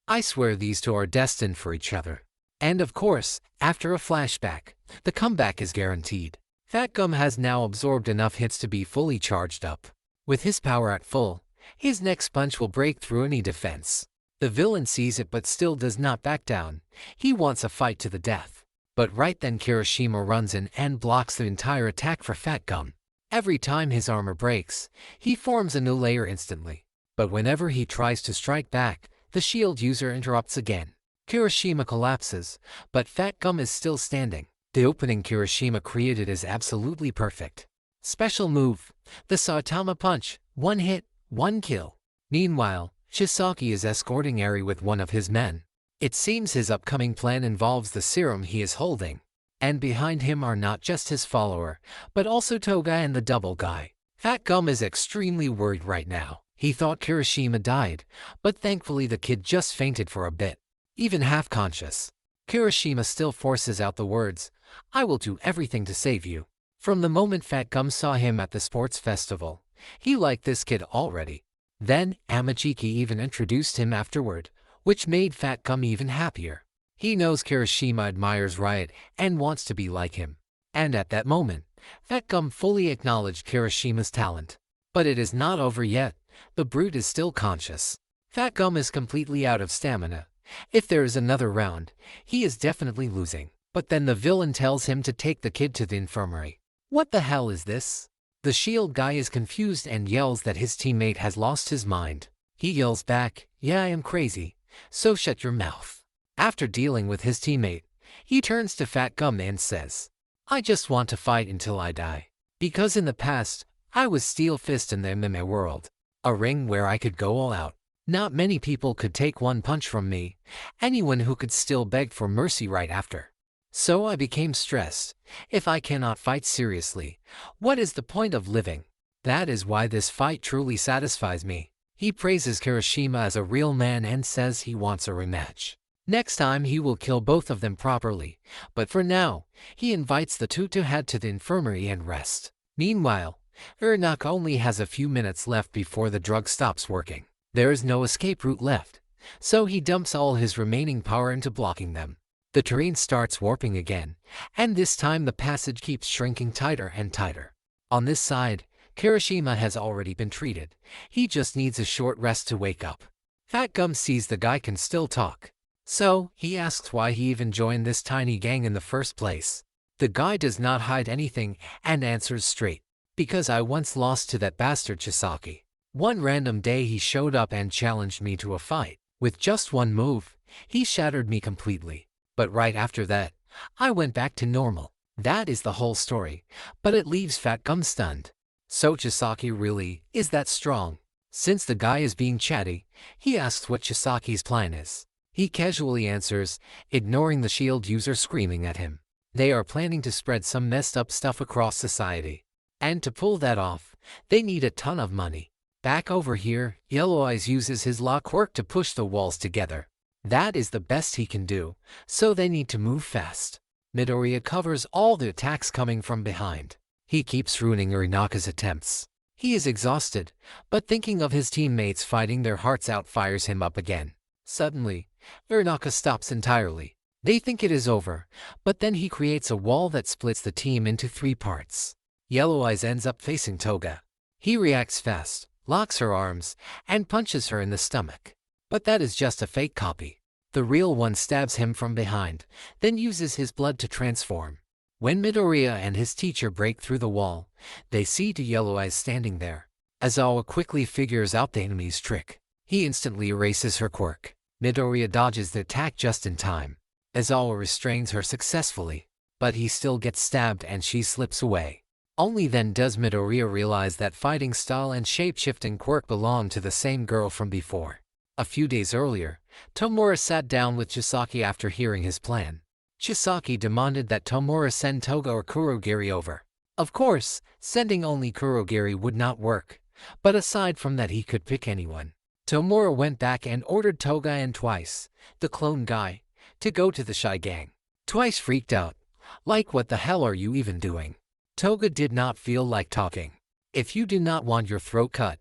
I swear these two are destined for each other." And of course, after a flashback, the comeback is guaranteed. Fat Gum has now absorbed enough hits to be fully charged up. With his power at full, his next punch will break through any defense. The villain sees it but still does not back down. He wants a fight to the death. But right then Kirishima runs in and blocks the entire attack for Fat Gum. Every time his armor breaks, he forms a new layer instantly. But whenever he tries to strike back, the shield user interrupts again. Kirishima collapses, but Fat Gum is still standing. The opening Kirishima created is absolutely perfect. Special move, the Saitama Punch, one hit, one kill. Meanwhile, Chisaki is escorting Eri with one of his men. It seems his upcoming plan involves the serum he is holding. And behind him are not just his follower, but also Toga and the double guy. Fat Gum is extremely worried right now. He thought Kirishima died, but thankfully the kid just fainted for a bit. Even half-conscious, Kirishima still forces out the words, "I will do everything to save you." From the moment Fat Gum saw him at the sports festival, he liked this kid already. Then, Amachiki even introduced him afterward, which made Fat Gum even happier. He knows Kirishima admires Riot and wants to be like him. And at that moment, Fat Gum fully acknowledged Kirishima's talent. But it is not over yet. The brute is still conscious. Fat Gum is completely out of stamina. If there is another round, he is definitely losing. But then the villain tells him to take the kid to the infirmary. What the hell is this? The shield guy is confused and yells that his teammate has lost his mind. He yells back, "Yeah, I am crazy, so shut your mouth." After dealing with his teammate, he turns to Fat Gum and says, "I just want to fight until I die. Because in the past, I was Steel Fist in the MMA world. A ring where I could go all out. Not many people could take one punch from me, anyone who could still beg for mercy right after. So I became stressed. If I cannot fight seriously, what is the point of living? That is why this fight truly satisfies me." He praises Kirishima as a real man and says he wants a rematch. Next time he will kill both of them properly, but for now, he invites the two to head to the infirmary and rest. Meanwhile, Ernok only has a few minutes left before the drug stops working. There is no escape route left, so he dumps all his remaining power into blocking them. The terrain starts warping again, and this time the passage keeps shrinking tighter and tighter. On this side, Kirishima has already been treated. He just needs a short rest to wake up. Fat Gum sees the guy can still talk. So, he asks why he even joined this tiny gang in the first place. The guy does not hide anything and answers straight. "Because I once lost to that bastard Chisaki. One random day he showed up and challenged me to a fight. With just one move, he shattered me completely. But right after that, I went back to normal." That is the whole story, but it leaves Fat Gum stunned. So Chisaki really is that strong? Since the guy is being chatty, he asks what Chisaki's plan is. He casually answers, ignoring the shield user screaming at him. They are planning to spread some messed up stuff across society. And to pull that off, they need a ton of money. Back over here, Yellow Eyes uses his law quirk to push the walls together. That is the best he can do, so they need to move fast. Midoriya covers all the attacks coming from behind. He keeps ruining Urinaka's attempts. He is exhausted, but thinking of his teammates fighting their hearts out fires him up again. Suddenly, Urinaka stops entirely. They think it is over, but then he creates a wall that splits the team into 3 parts. Yellow Eyes ends up facing Toga. He reacts fast, locks her arms, and punches her in the stomach. But that is just a fake copy. The real one stabs him from behind, then uses his blood to transform. When Midoriya and his teacher break through the wall, they see two Yellow Eyes standing there. Aizawa quickly figures out the enemy's trick. He instantly erases her quirk. Midoriya dodges the attack just in time. Aizawa restrains her successfully, but he still gets stabbed and she slips away. Only then does Midoriya realize that fighting style and shape-shifting quirk belong to the same girl from before. A few days earlier, Tomura sat down with Chisaki after hearing his plan. Chisaki demanded that Tomura send Toga or Kurogiri over. Of course, sending only Kurogiri would not work, but aside from that he could pick anyone. Tomura went back and ordered Toga and Twice, the clone guy, to go to the Shy Gang. Twice freaked out. Like, what the hell are you even doing? Toga did not feel like talking. If you do not want your throat cut,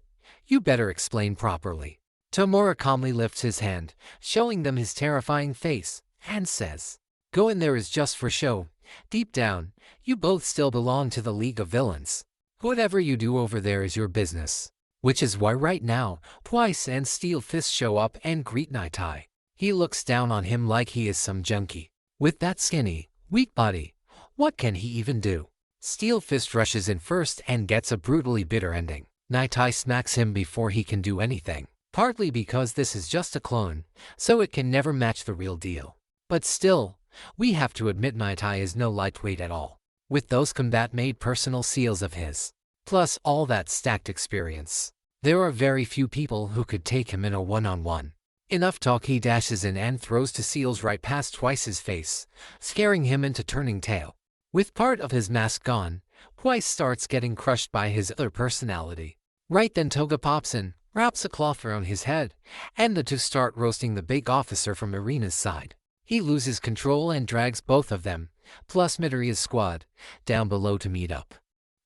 you better explain properly. Tomura calmly lifts his hand, showing them his terrifying face, and says, "Go in there is just for show. Deep down, you both still belong to the League of Villains. Whatever you do over there is your business." Which is why right now, Twice and Steel Fist show up and greet Naitai. He looks down on him like he is some junkie. With that skinny, weak body, what can he even do? Steel Fist rushes in first and gets a brutally bitter ending. Naitai smacks him before he can do anything. Partly because this is just a clone, so it can never match the real deal. But still, we have to admit Maitai is no lightweight at all. With those combat-made personal seals of his, plus all that stacked experience, there are very few people who could take him in a one-on-one. Enough talk, he dashes in and throws two seals right past Twice's face, scaring him into turning tail. With part of his mask gone, Twice starts getting crushed by his other personality. Right then Toga pops in, wraps a cloth around his head, and the two start roasting the big officer from Irina's side. He loses control and drags both of them, plus Midoriya's squad, down below to meet up.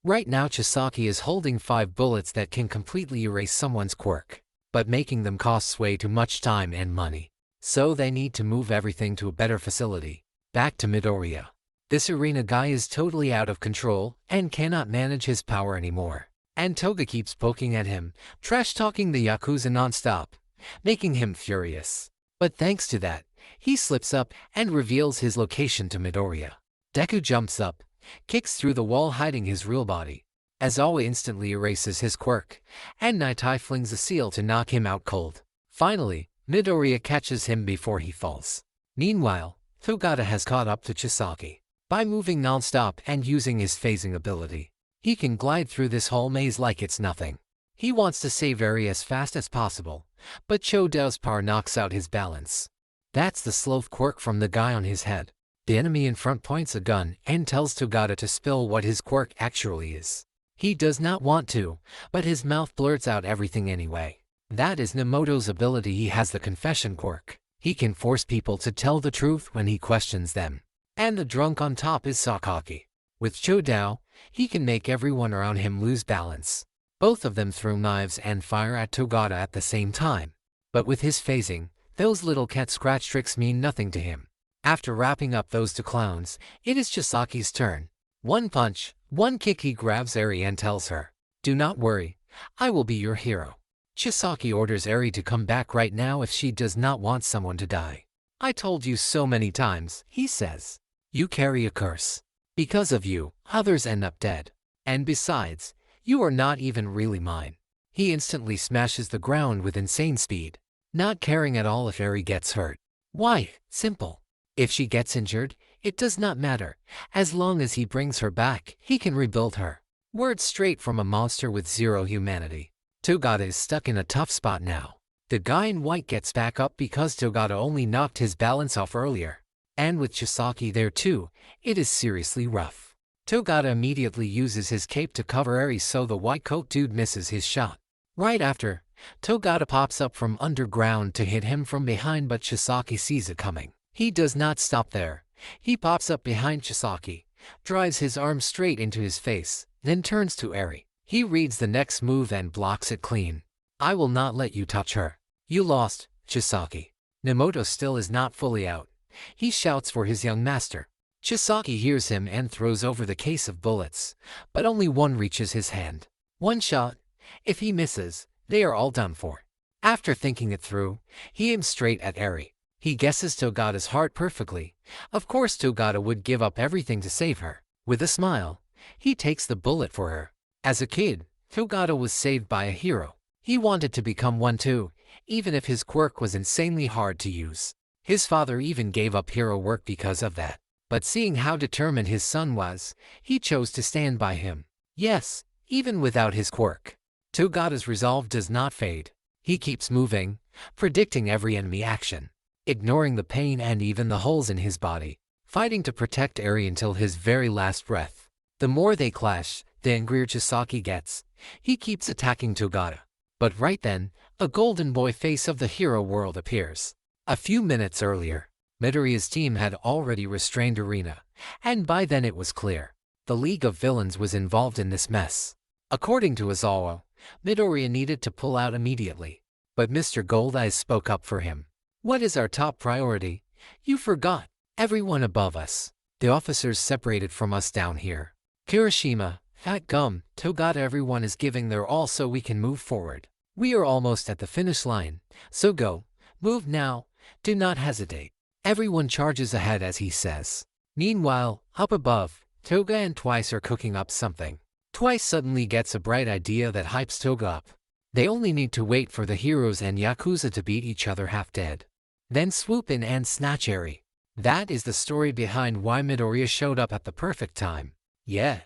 Right now Chisaki is holding 5 bullets that can completely erase someone's quirk, but making them costs way too much time and money. So they need to move everything to a better facility. Back to Midoriya. This Irina guy is totally out of control and cannot manage his power anymore. And Toga keeps poking at him, trash-talking the Yakuza non-stop, making him furious. But thanks to that, he slips up and reveals his location to Midoriya. Deku jumps up, kicks through the wall hiding his real body. Azawa instantly erases his quirk, and Naitai flings a seal to knock him out cold. Finally, Midoriya catches him before he falls. Meanwhile, Togata has caught up to Chisaki. By moving non-stop and using his phasing ability, he can glide through this whole maze like it's nothing. He wants to save Eri as fast as possible, but Chodo's power knocks out his balance. That's the sloth quirk from the guy on his head. The enemy in front points a gun and tells Togata to spill what his quirk actually is. He does not want to, but his mouth blurts out everything anyway. That is Nemoto's ability. He has the confession quirk. He can force people to tell the truth when he questions them. And the drunk on top is Sakaki. With Chodao, he can make everyone around him lose balance. Both of them throw knives and fire at Togata at the same time. But with his phasing, those little cat scratch tricks mean nothing to him. After wrapping up those two clowns, it is Chisaki's turn. One punch, one kick. He grabs Eri and tells her, "Do not worry, I will be your hero." Chisaki orders Eri to come back right now if she does not want someone to die. "I told you so many times," he says. "You carry a curse. Because of you, others end up dead. And besides, you are not even really mine." He instantly smashes the ground with insane speed, not caring at all if Eri gets hurt. Why? Simple. If she gets injured, it does not matter. As long as he brings her back, he can rebuild her. Words straight from a monster with zero humanity. Togata is stuck in a tough spot now. The guy in white gets back up because Togata only knocked his balance off earlier. And with Chisaki there too, it is seriously rough. Togata immediately uses his cape to cover Eri so the white coat dude misses his shot. Right after, Togata pops up from underground to hit him from behind, but Chisaki sees it coming. He does not stop there. He pops up behind Chisaki, drives his arm straight into his face, then turns to Eri. He reads the next move and blocks it clean. "I will not let you touch her. You lost, Chisaki." Nemoto still is not fully out. He shouts for his young master. Chisaki hears him and throws over the case of bullets, but only one reaches his hand. One shot. If he misses, they are all done for. After thinking it through, he aims straight at Eri. He guesses Togata's heart perfectly. Of course Togata would give up everything to save her. With a smile, he takes the bullet for her. As a kid, Togata was saved by a hero. He wanted to become one too, even if his quirk was insanely hard to use. His father even gave up hero work because of that. But seeing how determined his son was, he chose to stand by him. Yes, even without his quirk. Togata's resolve does not fade. He keeps moving, predicting every enemy action, ignoring the pain and even the holes in his body, fighting to protect Eri until his very last breath. The more they clash, the angrier Chisaki gets. He keeps attacking Togata. But right then, a golden boy face of the hero world appears. A few minutes earlier, Midoriya's team had already restrained Irina, and by then it was clear. The League of Villains was involved in this mess. According to Aizawa, Midoriya needed to pull out immediately. But Mr. Goldeyes spoke up for him. "What is our top priority? You forgot. Everyone above us. The officers separated from us down here. Kirishima, Fat Gum, Togata, everyone is giving their all so we can move forward. We are almost at the finish line, so go. Move now. Do not hesitate." Everyone charges ahead as he says. Meanwhile, up above, Toga and Twice are cooking up something. Twice suddenly gets a bright idea that hypes Toga up. They only need to wait for the heroes and Yakuza to beat each other half dead. Then swoop in and snatch Eri. That is the story behind why Midoriya showed up at the perfect time. Yeah,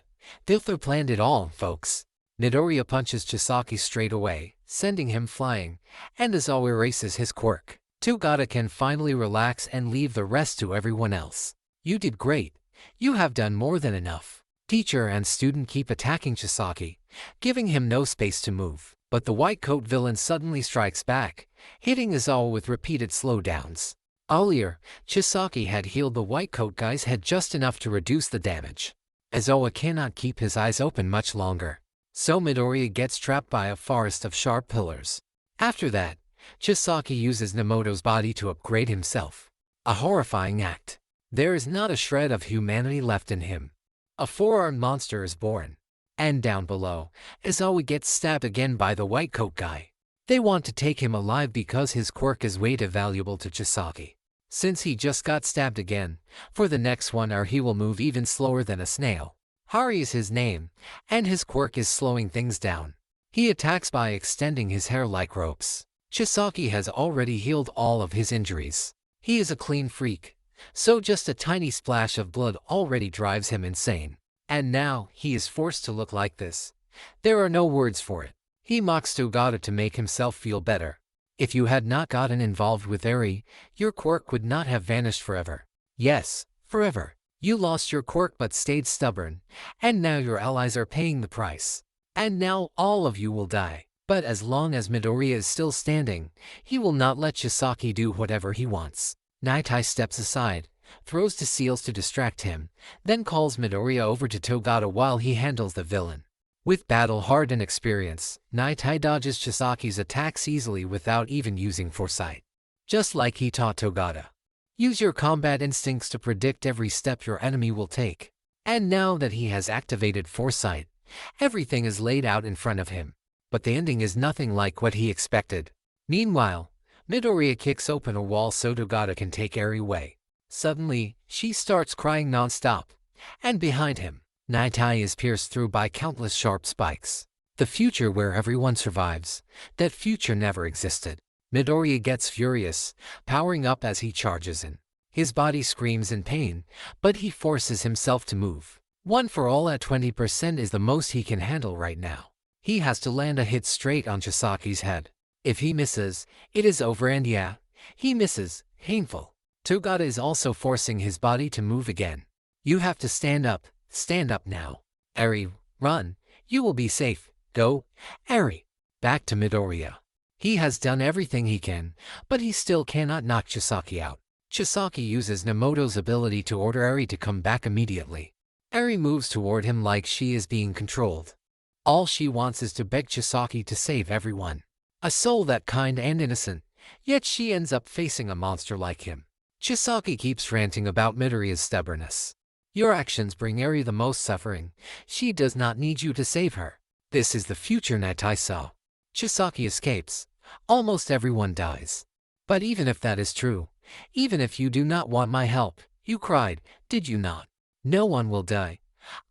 Dilther planned it all, folks. Midoriya punches Chisaki straight away, sending him flying, and Aizawa erases his quirk. Togata can finally relax and leave the rest to everyone else. You did great. You have done more than enough. Teacher and student keep attacking Chisaki, giving him no space to move. But the white coat villain suddenly strikes back, hitting Aizawa with repeated slowdowns. Earlier, Chisaki had healed the white coat guy's head just enough to reduce the damage. Aizawa cannot keep his eyes open much longer, so Midoriya gets trapped by a forest of sharp pillars. After that, Chisaki uses Nemoto's body to upgrade himself. A horrifying act. There is not a shred of humanity left in him. A four-armed monster is born. And down below, Aizawa gets stabbed again by the white coat guy. They want to take him alive because his quirk is way too valuable to Chisaki. Since he just got stabbed again, for the next one he will move even slower than a snail. Hari is his name, and his quirk is slowing things down. He attacks by extending his hair like ropes. Chisaki has already healed all of his injuries. He is a clean freak, so just a tiny splash of blood already drives him insane. And now, he is forced to look like this. There are no words for it. He mocks Togata to make himself feel better. If you had not gotten involved with Eri, your quirk would not have vanished forever. Yes, forever. You lost your quirk but stayed stubborn, and now your allies are paying the price. And now all of you will die. But as long as Midoriya is still standing, he will not let Chisaki do whatever he wants. Naitai steps aside, throws to seals to distract him, then calls Midoriya over to Togata while he handles the villain. With battle-hardened experience, Naitai dodges Chisaki's attacks easily without even using foresight. Just like he taught Togata. Use your combat instincts to predict every step your enemy will take. And now that he has activated foresight, everything is laid out in front of him. But the ending is nothing like what he expected. Meanwhile, Midoriya kicks open a wall so Togata can take Eri away. Suddenly, she starts crying non-stop. And behind him, Naitai is pierced through by countless sharp spikes. The future where everyone survives, that future never existed. Midoriya gets furious, powering up as he charges in. His body screams in pain, but he forces himself to move. One for all at 20% is the most he can handle right now. He has to land a hit straight on Chisaki's head. If he misses, it is over, and yeah, he misses. Painful. Togata is also forcing his body to move again. You have to stand up now. Eri, run. You will be safe. Go, Eri. Back to Midoriya. He has done everything he can, but he still cannot knock Chisaki out. Chisaki uses Nemoto's ability to order Eri to come back immediately. Eri moves toward him like she is being controlled. All she wants is to beg Chisaki to save everyone. A soul that kind and innocent, yet she ends up facing a monster like him. Chisaki keeps ranting about Midoriya's stubbornness. Your actions bring Eri the most suffering. She does not need you to save her. This is the future Naitai saw. Chisaki escapes. Almost everyone dies. But even if that is true, even if you do not want my help, you cried, did you not? No one will die.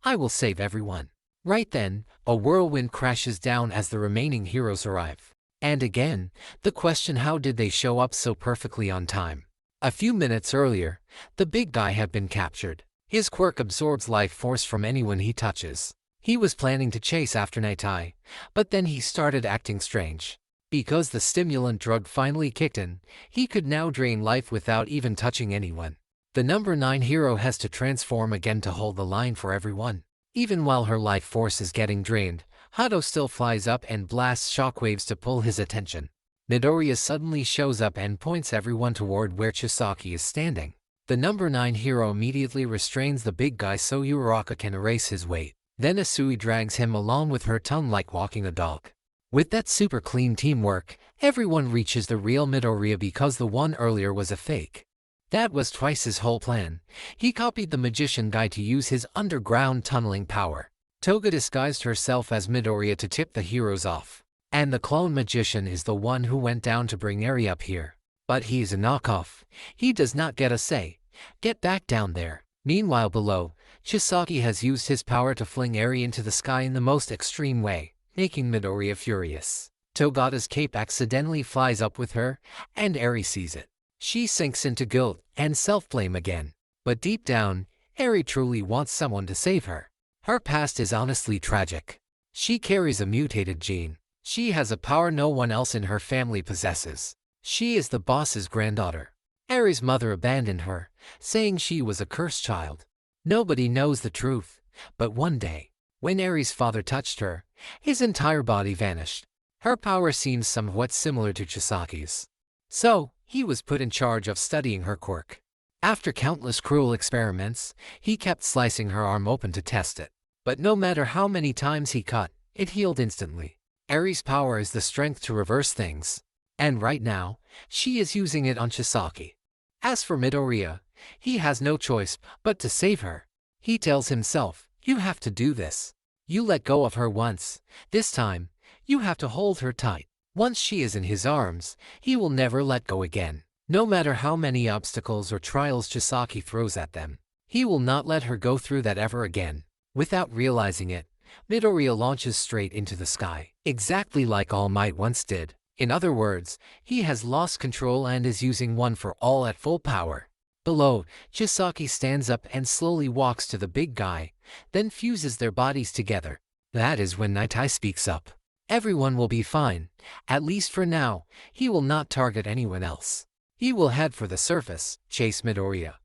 I will save everyone. Right then, a whirlwind crashes down as the remaining heroes arrive. And again, the question, how did they show up so perfectly on time? A few minutes earlier, the big guy had been captured. His quirk absorbs life force from anyone he touches. He was planning to chase after Naitai, but then he started acting strange. Because the stimulant drug finally kicked in, he could now drain life without even touching anyone. The number 9 hero has to transform again to hold the line for everyone. Even while her life force is getting drained, Hado still flies up and blasts shockwaves to pull his attention. Midoriya suddenly shows up and points everyone toward where Chisaki is standing. The number 9 hero immediately restrains the big guy so Uraraka can erase his weight. Then Asui drags him along with her tongue like walking a dog. With that super clean teamwork, everyone reaches the real Midoriya because the one earlier was a fake. That was twice his whole plan. He copied the magician guy to use his underground tunneling power. Toga disguised herself as Midoriya to tip the heroes off. And the clone magician is the one who went down to bring Eri up here. But he's a knockoff. He does not get a say. Get back down there. Meanwhile below, Chisaki has used his power to fling Eri into the sky in the most extreme way, making Midoriya furious. Togata's cape accidentally flies up with her, and Eri sees it. She sinks into guilt and self-blame again. But deep down, Eri truly wants someone to save her. Her past is honestly tragic. She carries a mutated gene. She has a power no one else in her family possesses. She is the boss's granddaughter. Eri's mother abandoned her, saying she was a cursed child. Nobody knows the truth, but one day, when Eri's father touched her, his entire body vanished. Her power seems somewhat similar to Chisaki's. So, he was put in charge of studying her quirk. After countless cruel experiments, he kept slicing her arm open to test it. But no matter how many times he cut, it healed instantly. Eri's power is the strength to reverse things. And right now, she is using it on Chisaki. As for Midoriya, he has no choice but to save her. He tells himself, "You have to do this. You let go of her once. This time, you have to hold her tight." Once she is in his arms, he will never let go again. No matter how many obstacles or trials Chisaki throws at them, he will not let her go through that ever again. Without realizing it, Midoriya launches straight into the sky, exactly like All Might once did. In other words, he has lost control and is using one for all at full power. Below, Chisaki stands up and slowly walks to the big guy, then fuses their bodies together. That is when Night speaks up. Everyone will be fine. At least for now, he will not target anyone else. He will head for the surface, chase Midoriya,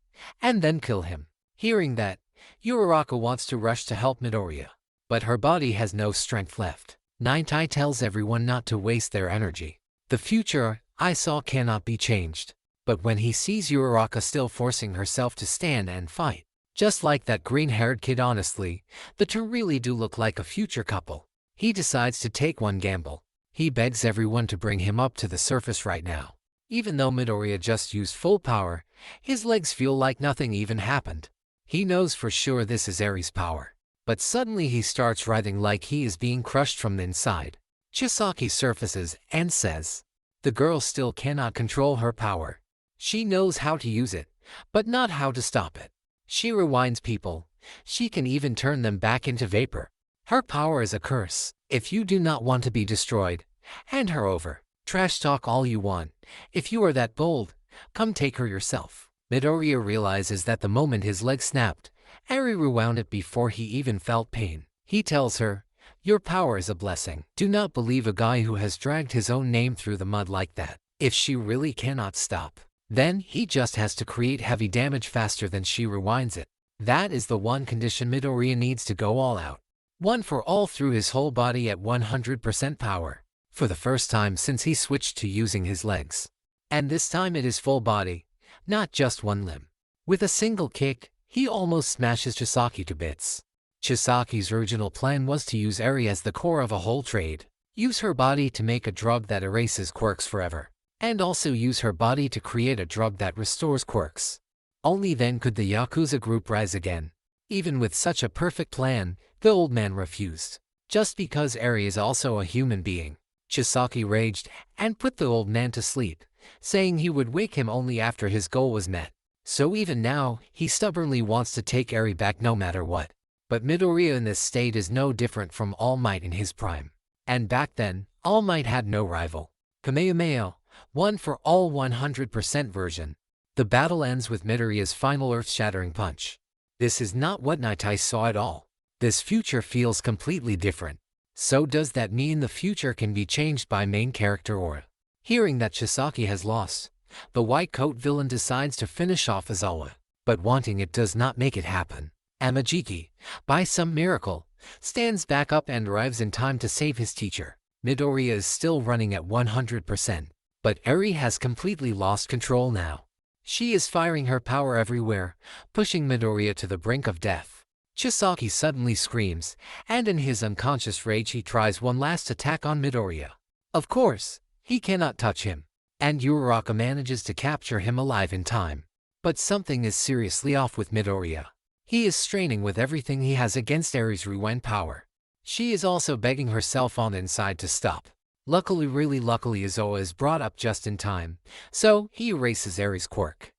and then kill him. Hearing that, Uraraka wants to rush to help Midoriya, but her body has no strength left. Night tells everyone not to waste their energy. The future I saw cannot be changed. But when he sees Uraraka still forcing herself to stand and fight, just like that green-haired kid, honestly, the two really do look like a future couple. He decides to take one gamble. He begs everyone to bring him up to the surface right now. Even though Midoriya just used full power, his legs feel like nothing even happened. He knows for sure this is Eri's power. But suddenly he starts writhing like he is being crushed from the inside. Chisaki surfaces and says, the girl still cannot control her power. She knows how to use it, but not how to stop it. She rewinds people. She can even turn them back into vapor. Her power is a curse. If you do not want to be destroyed, hand her over. Trash talk all you want. If you are that bold, come take her yourself. Midoriya realizes that the moment his leg snapped, Eri rewound it before he even felt pain. He tells her, your power is a blessing. Do not believe a guy who has dragged his own name through the mud like that. If she really cannot stop, then he just has to create heavy damage faster than she rewinds it. That is the one condition Midoriya needs to go all out. One for all through his whole body at 100% power. For the first time since he switched to using his legs. And this time it is full body, not just one limb. With a single kick, he almost smashes Chisaki to bits. Chisaki's original plan was to use Eri as the core of a whole trade. Use her body to make a drug that erases quirks forever. And also use her body to create a drug that restores quirks. Only then could the Yakuza group rise again. Even with such a perfect plan, the old man refused. Just because Eri is also a human being. Chisaki raged and put the old man to sleep, saying he would wake him only after his goal was met. So even now, he stubbornly wants to take Eri back no matter what. But Midoriya in this state is no different from All Might in his prime. And back then, All Might had no rival. Kamehameha, one for all 100% version. The battle ends with Midoriya's final earth-shattering punch. This is not what Night saw at all. This future feels completely different. So does that mean the future can be changed by main character Aura? Hearing that Chisaki has lost, the white coat villain decides to finish off Aizawa. But wanting it does not make it happen. Amajiki, by some miracle, stands back up and arrives in time to save his teacher. Midoriya is still running at 100%, but Eri has completely lost control now. She is firing her power everywhere, pushing Midoriya to the brink of death. Chisaki suddenly screams, and in his unconscious rage he tries one last attack on Midoriya. Of course, he cannot touch him, and Uraraka manages to capture him alive in time. But something is seriously off with Midoriya. He is straining with everything he has against Eri's rewind power. She is also begging herself on the inside to stop. Luckily, Izoa is brought up just in time, so he erases Eri's quirk.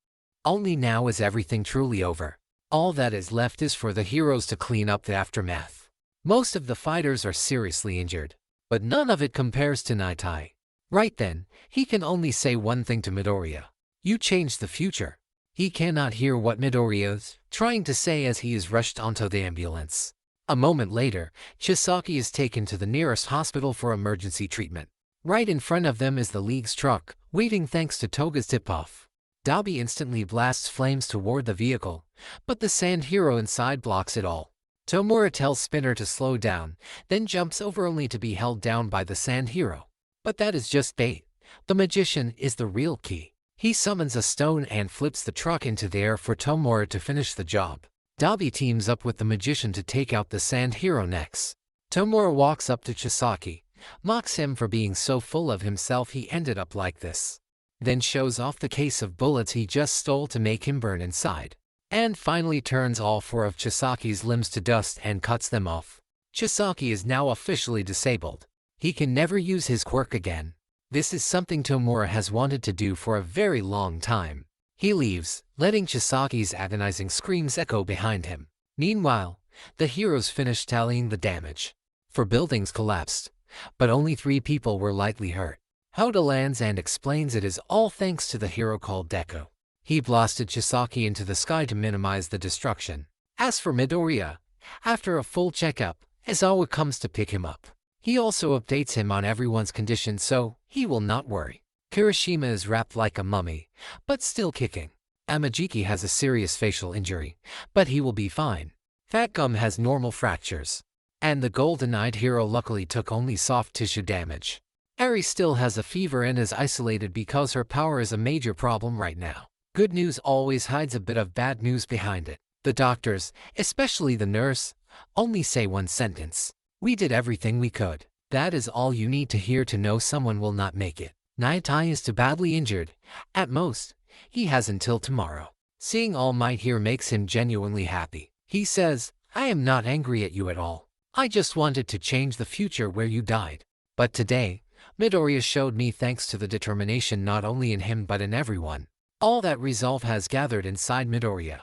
Only now is everything truly over. All that is left is for the heroes to clean up the aftermath. Most of the fighters are seriously injured, but none of it compares to Naitai. Right then, he can only say one thing to Midoriya. You changed the future. He cannot hear what Midoriya is trying to say as he is rushed onto the ambulance. A moment later, Chisaki is taken to the nearest hospital for emergency treatment. Right in front of them is the League's truck, waiting thanks to Toga's tip-off. Dabi instantly blasts flames toward the vehicle, but the sand hero inside blocks it all. Tomura tells Spinner to slow down, then jumps over only to be held down by the sand hero. But that is just bait. The magician is the real key. He summons a stone and flips the truck into the air for Tomura to finish the job. Dabi teams up with the magician to take out the sand hero next. Tomura walks up to Chisaki, mocks him for being so full of himself he ended up like this. Then shows off the case of bullets he just stole to make him burn inside. And finally turns all 4 of Chisaki's limbs to dust and cuts them off. Chisaki is now officially disabled. He can never use his quirk again. This is something Tomura has wanted to do for a very long time. He leaves, letting Chisaki's agonizing screams echo behind him. Meanwhile, the heroes finish tallying the damage. 4 buildings collapsed, but only 3 people were lightly hurt. Hoda lands and explains it is all thanks to the hero called Deku. He blasted Chisaki into the sky to minimize the destruction. As for Midoriya, after a full checkup, Aizawa comes to pick him up. He also updates him on everyone's condition so he will not worry. Kirishima is wrapped like a mummy, but still kicking. Amajiki has a serious facial injury, but he will be fine. Fat Gum has normal fractures. And the golden-eyed hero luckily took only soft tissue damage. Eri still has a fever and is isolated because her power is a major problem right now. Good news always hides a bit of bad news behind it. The doctors, especially the nurse, only say one sentence. We did everything we could. That is all you need to hear to know someone will not make it. Naitai is too badly injured. At most, he has until tomorrow. Seeing All Might here makes him genuinely happy. He says, I am not angry at you at all. I just wanted to change the future where you died. But today, Midoriya showed me thanks to the determination not only in him but in everyone. All that resolve has gathered inside Midoriya.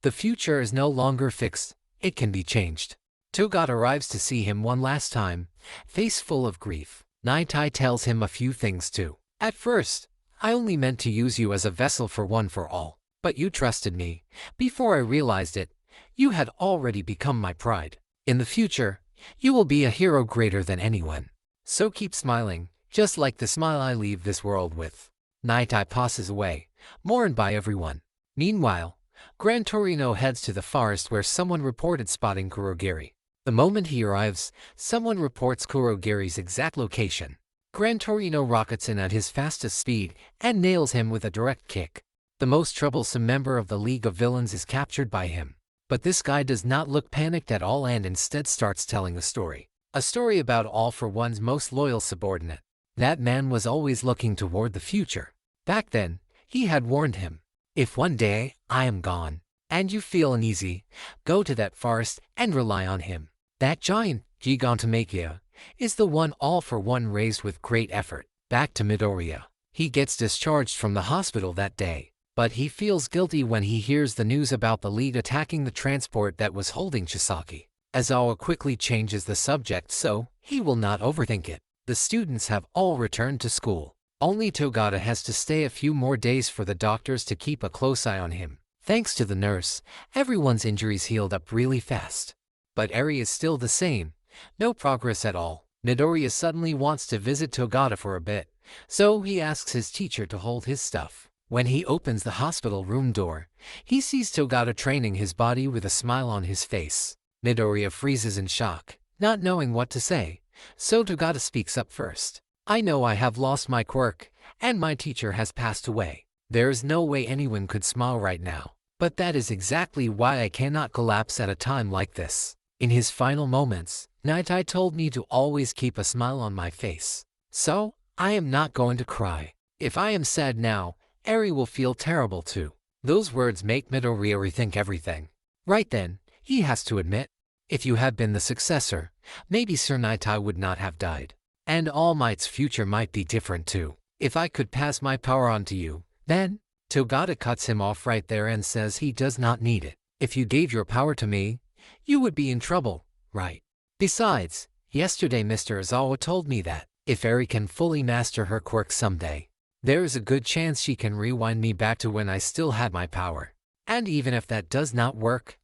The future is no longer fixed, it can be changed. Togat arrives to see him one last time, face full of grief. Naitai tells him a few things too. At first, I only meant to use you as a vessel for one for all, but you trusted me. Before I realized it, you had already become my pride. In the future, you will be a hero greater than anyone. So keep smiling, just like the smile I leave this world with. Naitai passes away, mourned by everyone. Meanwhile, Gran Torino heads to the forest where someone reported spotting Kurogiri. The moment he arrives, someone reports Kurogiri's exact location. Gran Torino rockets in at his fastest speed and nails him with a direct kick. The most troublesome member of the League of Villains is captured by him. But this guy does not look panicked at all and instead starts telling a story. A story about All for One's most loyal subordinate. That man was always looking toward the future. Back then, he had warned him, if one day I am gone, and you feel uneasy, go to that forest and rely on him. That giant, Gigantomachia, is the one All for One raised with great effort. Back to Midoriya. He gets discharged from the hospital that day, but he feels guilty when he hears the news about the League attacking the transport that was holding Chisaki. Aizawa quickly changes the subject so he will not overthink it. The students have all returned to school. Only Togata has to stay a few more days for the doctors to keep a close eye on him. Thanks to the nurse, everyone's injuries healed up really fast. But Eri is still the same. No progress at all. Midoriya suddenly wants to visit Togata for a bit, so he asks his teacher to hold his stuff. When he opens the hospital room door, he sees Togata training his body with a smile on his face. Midoriya freezes in shock, not knowing what to say, so Togata speaks up first. I know I have lost my quirk, and my teacher has passed away. There is no way anyone could smile right now. But that is exactly why I cannot collapse at a time like this. In his final moments, Naitai told me to always keep a smile on my face. So, I am not going to cry. If I am sad now, Eri will feel terrible too. Those words make Midoriya rethink everything. Right then, he has to admit, if you had been the successor, maybe Sir Naitai would not have died. And All Might's future might be different too. If I could pass my power on to you, then Togata cuts him off right there and says he does not need it. If you gave your power to me, you would be in trouble, right? Besides, Yesterday Mr. Izawa told me that, if Eri can fully master her quirk someday, there is a good chance she can rewind me back to when I still had my power. And even if that does not work,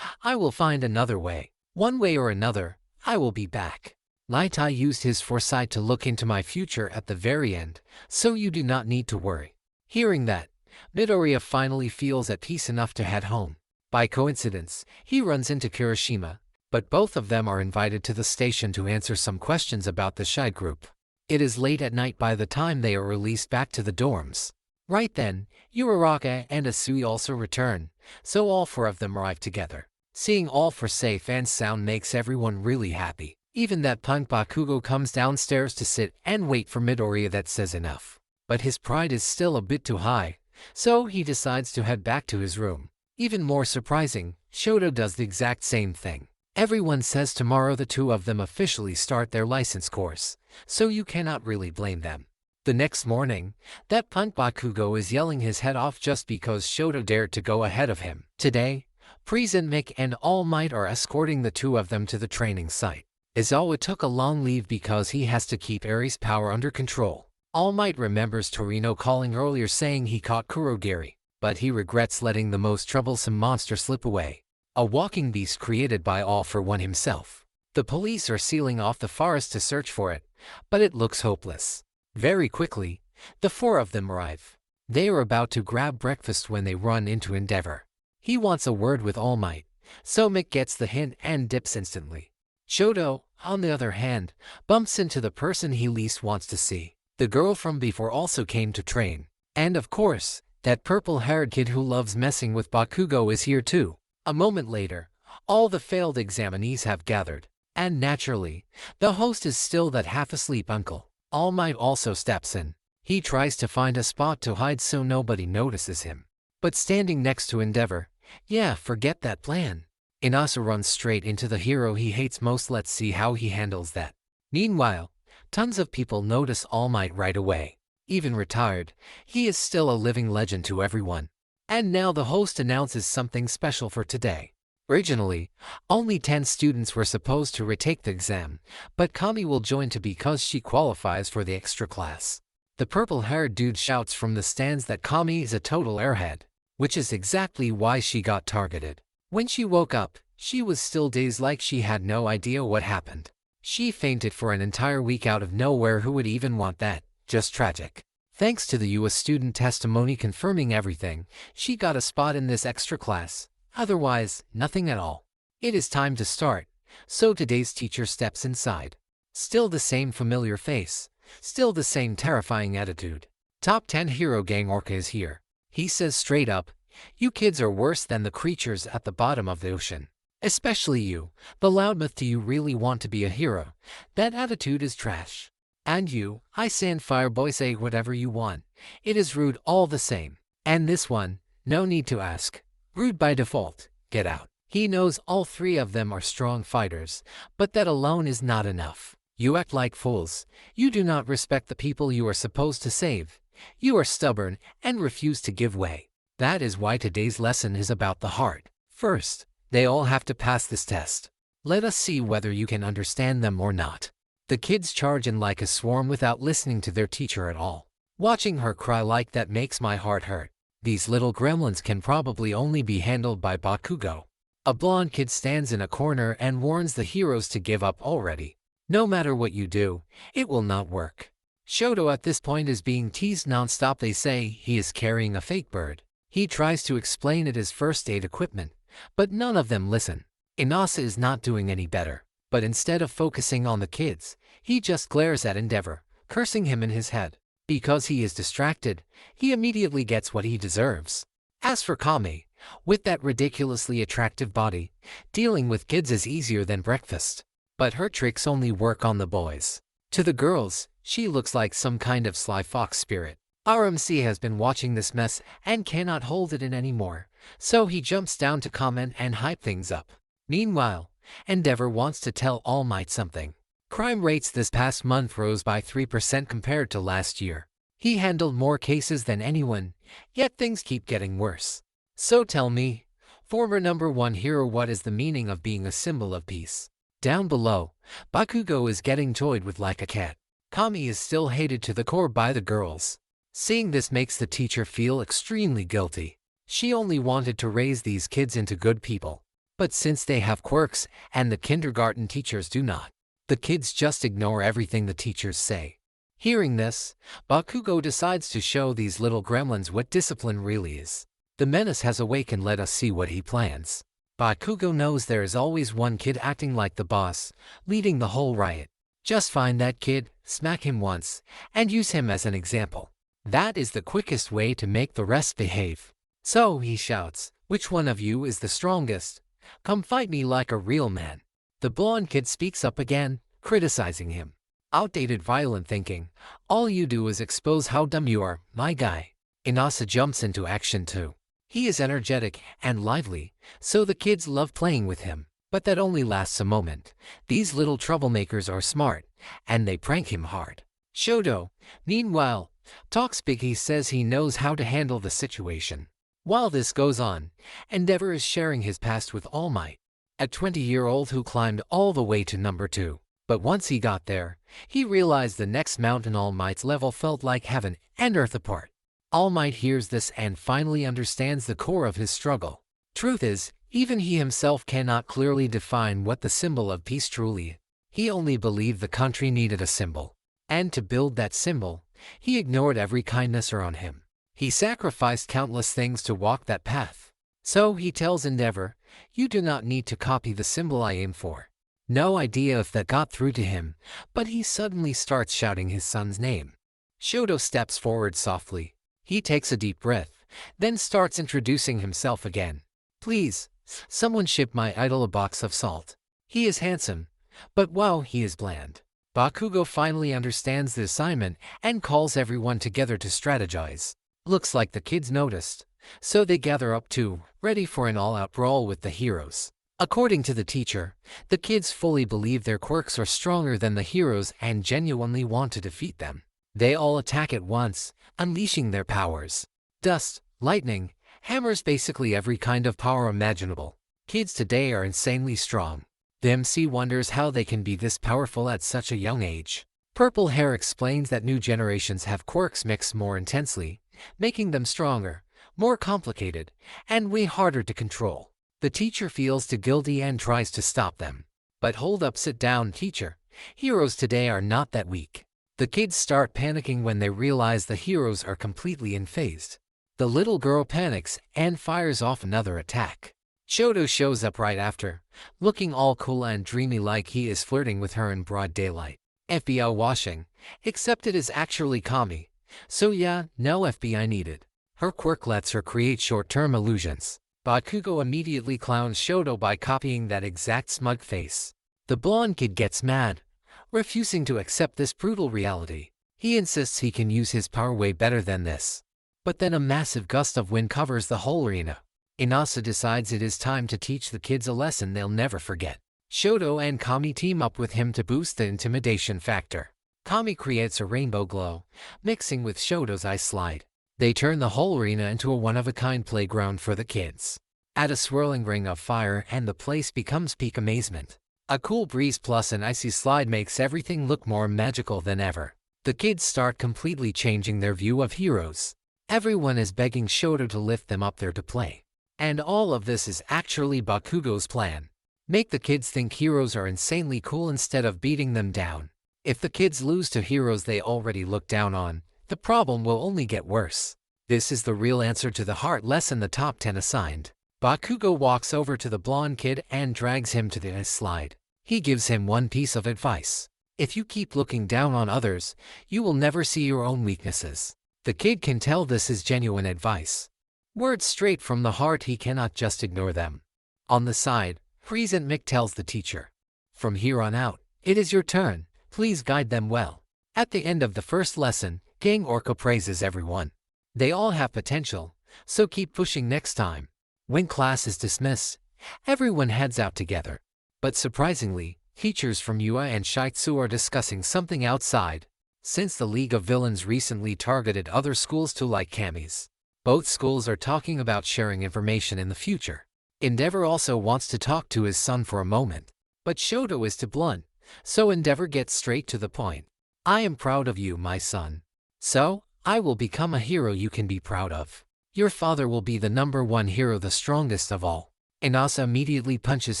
I will find another way. One way or another, I will be back. Light Eye used his foresight to look into my future at the very end, so you do not need to worry. Hearing that, Midoriya finally feels at peace enough to head home. By coincidence, he runs into Kirishima, but both of them are invited to the station to answer some questions about the Shy group. It is late at night by the time they are released back to the dorms. Right then, Uraraka and Asui also return, so all four of them arrive together. Seeing all four safe and sound makes everyone really happy. Even that punk Bakugo comes downstairs to sit and wait for Midoriya. That says enough. But his pride is still a bit too high, so he decides to head back to his room. Even more surprising, Shoto does the exact same thing. Everyone says tomorrow the two of them officially start their license course, so you cannot really blame them. The next morning, that punk Bakugo is yelling his head off just because Shoto dared to go ahead of him. Today, Present Mick and All Might are escorting the two of them to the training site. Izawa took a long leave because he has to keep Eri's power under control. All Might remembers Torino calling earlier saying he caught Kurogiri, but he regrets letting the most troublesome monster slip away. A walking beast created by All for One himself. The police are sealing off the forest to search for it, but it looks hopeless. Very quickly, the four of them arrive. They are about to grab breakfast when they run into Endeavor. He wants a word with All Might, so Mick gets the hint and dips instantly. Shoto, on the other hand, bumps into the person he least wants to see. The girl from before also came to train. And of course, that purple-haired kid who loves messing with Bakugo is here too. A moment later, all the failed examinees have gathered. And naturally, the host is still that half-asleep uncle. All Might also steps in. He tries to find a spot to hide so nobody notices him. But standing next to Endeavor, yeah, forget that plan. Inasa runs straight into the hero he hates most. Let's see how he handles that. Meanwhile, tons of people notice All Might right away. Even retired, he is still a living legend to everyone. And now the host announces something special for today. Originally, only 10 students were supposed to retake the exam, but Kami will join too because she qualifies for the extra class. The purple-haired dude shouts from the stands that Kami is a total airhead, which is exactly why she got targeted. When she woke up, she was still dazed like she had no idea what happened. She fainted for an entire week out of nowhere. Who would even want that? Just tragic. Thanks to the US student testimony confirming everything, she got a spot in this extra class. Otherwise, nothing at all. It is time to start, so today's teacher steps inside. Still the same familiar face, still the same terrifying attitude. Top 10 hero gang Orca is here. He says straight up, "You kids are worse than the creatures at the bottom of the ocean. Especially you, the loudmouth. Do you really want to be a hero? That attitude is trash. And you, I Sand Fire Boy, say whatever you want. It is rude all the same. And this one, no need to ask. Rude by default, get out." He knows all three of them are strong fighters, but that alone is not enough. You act like fools. You do not respect the people you are supposed to save. You are stubborn and refuse to give way. That is why today's lesson is about the heart. First, they all have to pass this test. Let us see whether you can understand them or not. The kids charge in like a swarm without listening to their teacher at all. Watching her cry like that makes my heart hurt. These little gremlins can probably only be handled by Bakugo. A blonde kid stands in a corner and warns the heroes to give up already. No matter what you do, it will not work. Shoto at this point is being teased nonstop. They say he is carrying a fake bird. He tries to explain it as first aid equipment, but none of them listen. Inasa is not doing any better, but instead of focusing on the kids, he just glares at Endeavor, cursing him in his head. Because he is distracted, he immediately gets what he deserves. As for Kami, with that ridiculously attractive body, dealing with kids is easier than breakfast. But her tricks only work on the boys. To the girls, she looks like some kind of sly fox spirit. RMC has been watching this mess and cannot hold it in anymore, so he jumps down to comment and hype things up. Meanwhile, Endeavor wants to tell All Might something. Crime rates this past month rose by 3% compared to last year. He handled more cases than anyone, yet things keep getting worse. So tell me, former #1 hero, what is the meaning of being a symbol of peace? Down below, Bakugo is getting toyed with like a cat. Kami is still hated to the core by the girls. Seeing this makes the teacher feel extremely guilty. She only wanted to raise these kids into good people. But since they have quirks, and the kindergarten teachers do not, the kids just ignore everything the teachers say. Hearing this, Bakugo decides to show these little gremlins what discipline really is. The menace has awakened. Let us see what he plans. Bakugo knows there is always one kid acting like the boss, leading the whole riot. Just find that kid, smack him once, and use him as an example. That is the quickest way to make the rest behave. So he shouts, "Which one of you is the strongest? Come fight me like a real man." The blonde kid speaks up again, criticizing him. Outdated violent thinking. All you do is expose how dumb you are, my guy. Inasa jumps into action too. He is energetic and lively, so the kids love playing with him. But that only lasts a moment. These little troublemakers are smart, and they prank him hard. Shoto, meanwhile, talks big. He says he knows how to handle the situation. While this goes on, Endeavor is sharing his past with All Might, a 20-year-old who climbed all the way to number 2. But once he got there, he realized the next mountain All Might's level felt like heaven and earth apart. All Might hears this and finally understands the core of his struggle. Truth is, even he himself cannot clearly define what the symbol of peace truly is. He only believed the country needed a symbol. And to build that symbol, he ignored every kindness around him. He sacrificed countless things to walk that path. So he tells Endeavor, "You do not need to copy the symbol I aim for." No idea if that got through to him, but he suddenly starts shouting his son's name. Shoto steps forward softly. He takes a deep breath, then starts introducing himself again. "Please, someone ship my idol a box of salt." He is handsome, but wow, he is bland. Bakugo finally understands the assignment and calls everyone together to strategize. Looks like the kids noticed, so they gather up too, ready for an all-out brawl with the heroes. According to the teacher, the kids fully believe their quirks are stronger than the heroes and genuinely want to defeat them. They all attack at once, unleashing their powers. Dust, lightning, hammers, basically every kind of power imaginable. Kids today are insanely strong. The MC wonders how they can be this powerful at such a young age. Purple Hair explains that new generations have quirks mixed more intensely, making them stronger, more complicated, and way harder to control. The teacher feels too guilty and tries to stop them. But hold up, sit down, teacher. Heroes today are not that weak. The kids start panicking when they realize the heroes are completely unfazed. The little girl panics and fires off another attack. Shoto shows up right after, looking all cool and dreamy like he is flirting with her in broad daylight. FBI washing, except it is actually Kami. So yeah, no FBI needed. Her quirk lets her create short-term illusions. Bakugo immediately clowns Shoto by copying that exact smug face. The blonde kid gets mad, refusing to accept this brutal reality. He insists he can use his power way better than this. But then a massive gust of wind covers the whole arena. Inasa decides it is time to teach the kids a lesson they'll never forget. Shoto and Kami team up with him to boost the intimidation factor. Kami creates a rainbow glow, mixing with Shoto's ice slide. They turn the whole arena into a one-of-a-kind playground for the kids. Add a swirling ring of fire and the place becomes peak amazement. A cool breeze plus an icy slide makes everything look more magical than ever. The kids start completely changing their view of heroes. Everyone is begging Shoto to lift them up there to play. And all of this is actually Bakugo's plan. Make the kids think heroes are insanely cool instead of beating them down. If the kids lose to heroes they already look down on, the problem will only get worse. This is the real answer to the heart lesson the top 10 assigned. Bakugo walks over to the blonde kid and drags him to the ice slide. He gives him one piece of advice. If you keep looking down on others, you will never see your own weaknesses. The kid can tell this is genuine advice. Words straight from the heart, he cannot just ignore them. On the side, Present Mick tells the teacher, "From here on out, it is your turn, please guide them well." At the end of the first lesson, Gang Orca praises everyone. They all have potential, so keep pushing next time. When class is dismissed, everyone heads out together. But surprisingly, teachers from UA and Shitsu are discussing something outside. Since the League of Villains recently targeted other schools too like Kami's, both schools are talking about sharing information in the future. Endeavor also wants to talk to his son for a moment. But Shoto is too blunt, so Endeavor gets straight to the point. I am proud of you, my son. So, I will become a hero you can be proud of. Your father will be the #1 hero, the strongest of all. Inasa immediately punches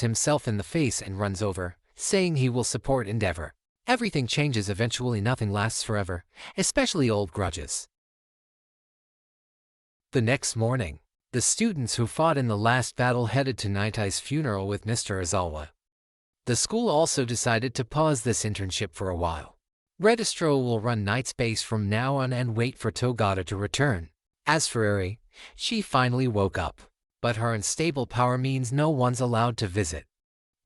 himself in the face and runs over, saying he will support Endeavor. Everything changes eventually, nothing lasts forever, especially old grudges. The next morning, the students who fought in the last battle headed to Nitai's funeral with Mr. Ozawa. The school also decided to pause this internship for a while. Redistro will run night space from now on and wait for Togata to return. As for Eri, she finally woke up, but her unstable power means no one's allowed to visit.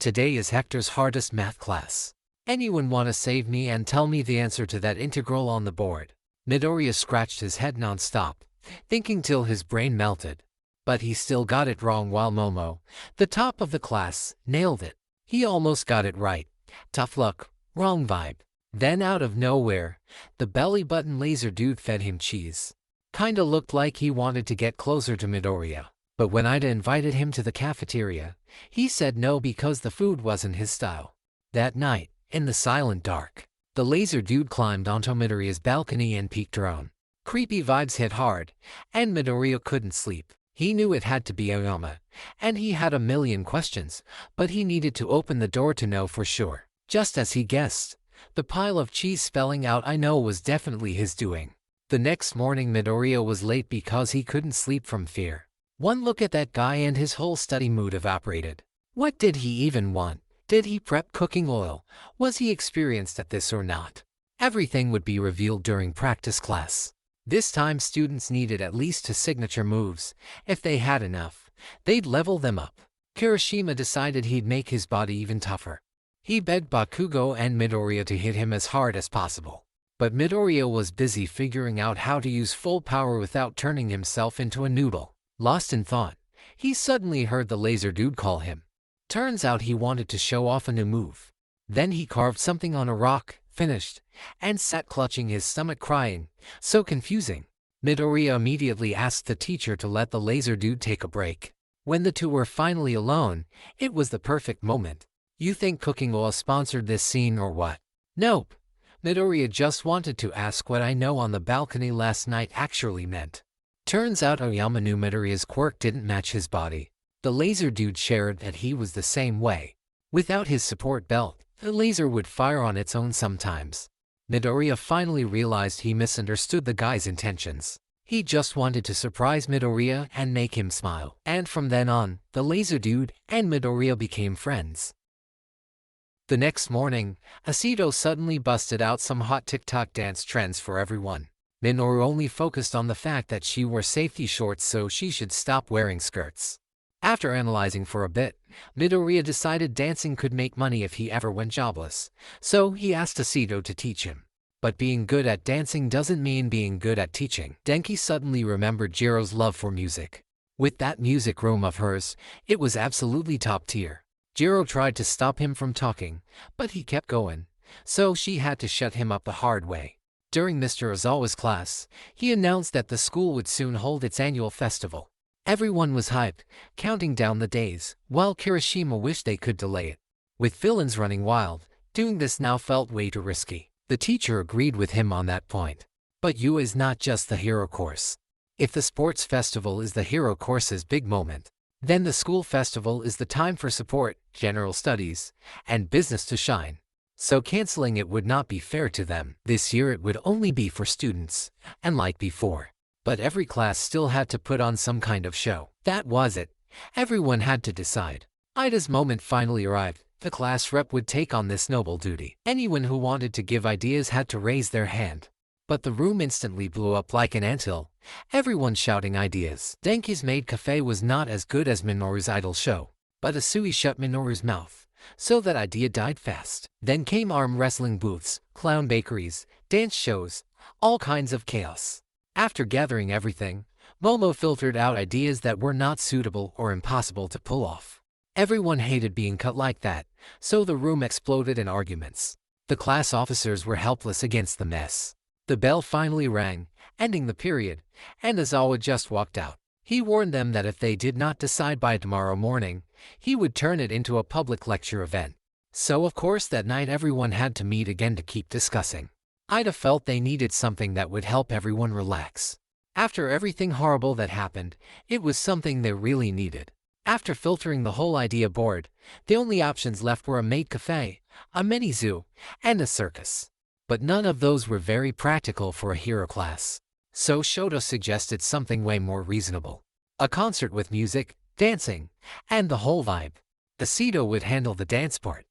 Today is Hector's hardest math class. Anyone want to save me and tell me the answer to that integral on the board? Midoriya scratched his head non-stop, thinking till his brain melted. But he still got it wrong, while Momo, the top of the class, nailed it. He almost got it right. Tough luck, wrong vibe. Then out of nowhere, the belly button laser dude fed him cheese. Kinda looked like he wanted to get closer to Midoriya. But when Ida invited him to the cafeteria, he said no because the food wasn't his style. That night, in the silent dark, the laser dude climbed onto Midoriya's balcony and peeked around. Creepy vibes hit hard, and Midoriya couldn't sleep. He knew it had to be Aoyama, and he had a million questions, but he needed to open the door to know for sure. Just as he guessed, the pile of cheese spelling out "I know" was definitely his doing. The next morning Midoriya was late because he couldn't sleep from fear. One look at that guy and his whole study mood evaporated. What did he even want? Did he prep cooking oil? Was he experienced at this or not? Everything would be revealed during practice class. This time students needed at least 2 signature moves. If they had enough, they'd level them up. Kirishima decided he'd make his body even tougher. He begged Bakugo and Midoriya to hit him as hard as possible. But Midoriya was busy figuring out how to use full power without turning himself into a noodle. Lost in thought, he suddenly heard the laser dude call him. Turns out he wanted to show off a new move. Then he carved something on a rock, finished, and sat clutching his stomach crying. So confusing. Midoriya immediately asked the teacher to let the laser dude take a break. When the two were finally alone, it was the perfect moment. You think cooking oil sponsored this scene or what? Nope. Midoriya just wanted to ask what "I know" on the balcony last night actually meant. Turns out Aoyama knew Midoriya's quirk didn't match his body. The laser dude shared that he was the same way. Without his support belt, the laser would fire on its own sometimes. Midoriya finally realized he misunderstood the guy's intentions. He just wanted to surprise Midoriya and make him smile. And from then on, the laser dude and Midoriya became friends. The next morning, Asido suddenly busted out some hot TikTok dance trends for everyone. Minoru only focused on the fact that she wore safety shorts, so she should stop wearing skirts. After analyzing for a bit, Midoriya decided dancing could make money if he ever went jobless, so he asked Asido to teach him. But being good at dancing doesn't mean being good at teaching. Denki suddenly remembered Jiro's love for music. With that music room of hers, it was absolutely top tier. Jiro tried to stop him from talking, but he kept going, so she had to shut him up the hard way. During Mr. Ozawa's class, he announced that the school would soon hold its annual festival. Everyone was hyped, counting down the days, while Kirishima wished they could delay it. With villains running wild, doing this now felt way too risky. The teacher agreed with him on that point. But you is not just the hero course. If the sports festival is the hero course's big moment, then the school festival is the time for support, general studies, and business to shine. So canceling it would not be fair to them. This year it would only be for students, and like before. But every class still had to put on some kind of show. That was it. Everyone had to decide. Ida's moment finally arrived. The class rep would take on this noble duty. Anyone who wanted to give ideas had to raise their hand. But the room instantly blew up like an anthill, everyone shouting ideas. Denki's maid cafe was not as good as Minoru's idol show, but Asui shut Minoru's mouth, so that idea died fast. Then came arm wrestling booths, clown bakeries, dance shows, all kinds of chaos. After gathering everything, Momo filtered out ideas that were not suitable or impossible to pull off. Everyone hated being cut like that, so the room exploded in arguments. The class officers were helpless against the mess. The bell finally rang, ending the period, and Ozawa just walked out. He warned them that if they did not decide by tomorrow morning, he would turn it into a public lecture event. So of course that night everyone had to meet again to keep discussing. Ida felt they needed something that would help everyone relax. After everything horrible that happened, it was something they really needed. After filtering the whole idea board, the only options left were a maid cafe, a mini zoo, and a circus. But none of those were very practical for a hero class. So Shoto suggested something way more reasonable. A concert with music, dancing, and the whole vibe. The Cedo would handle the dance part.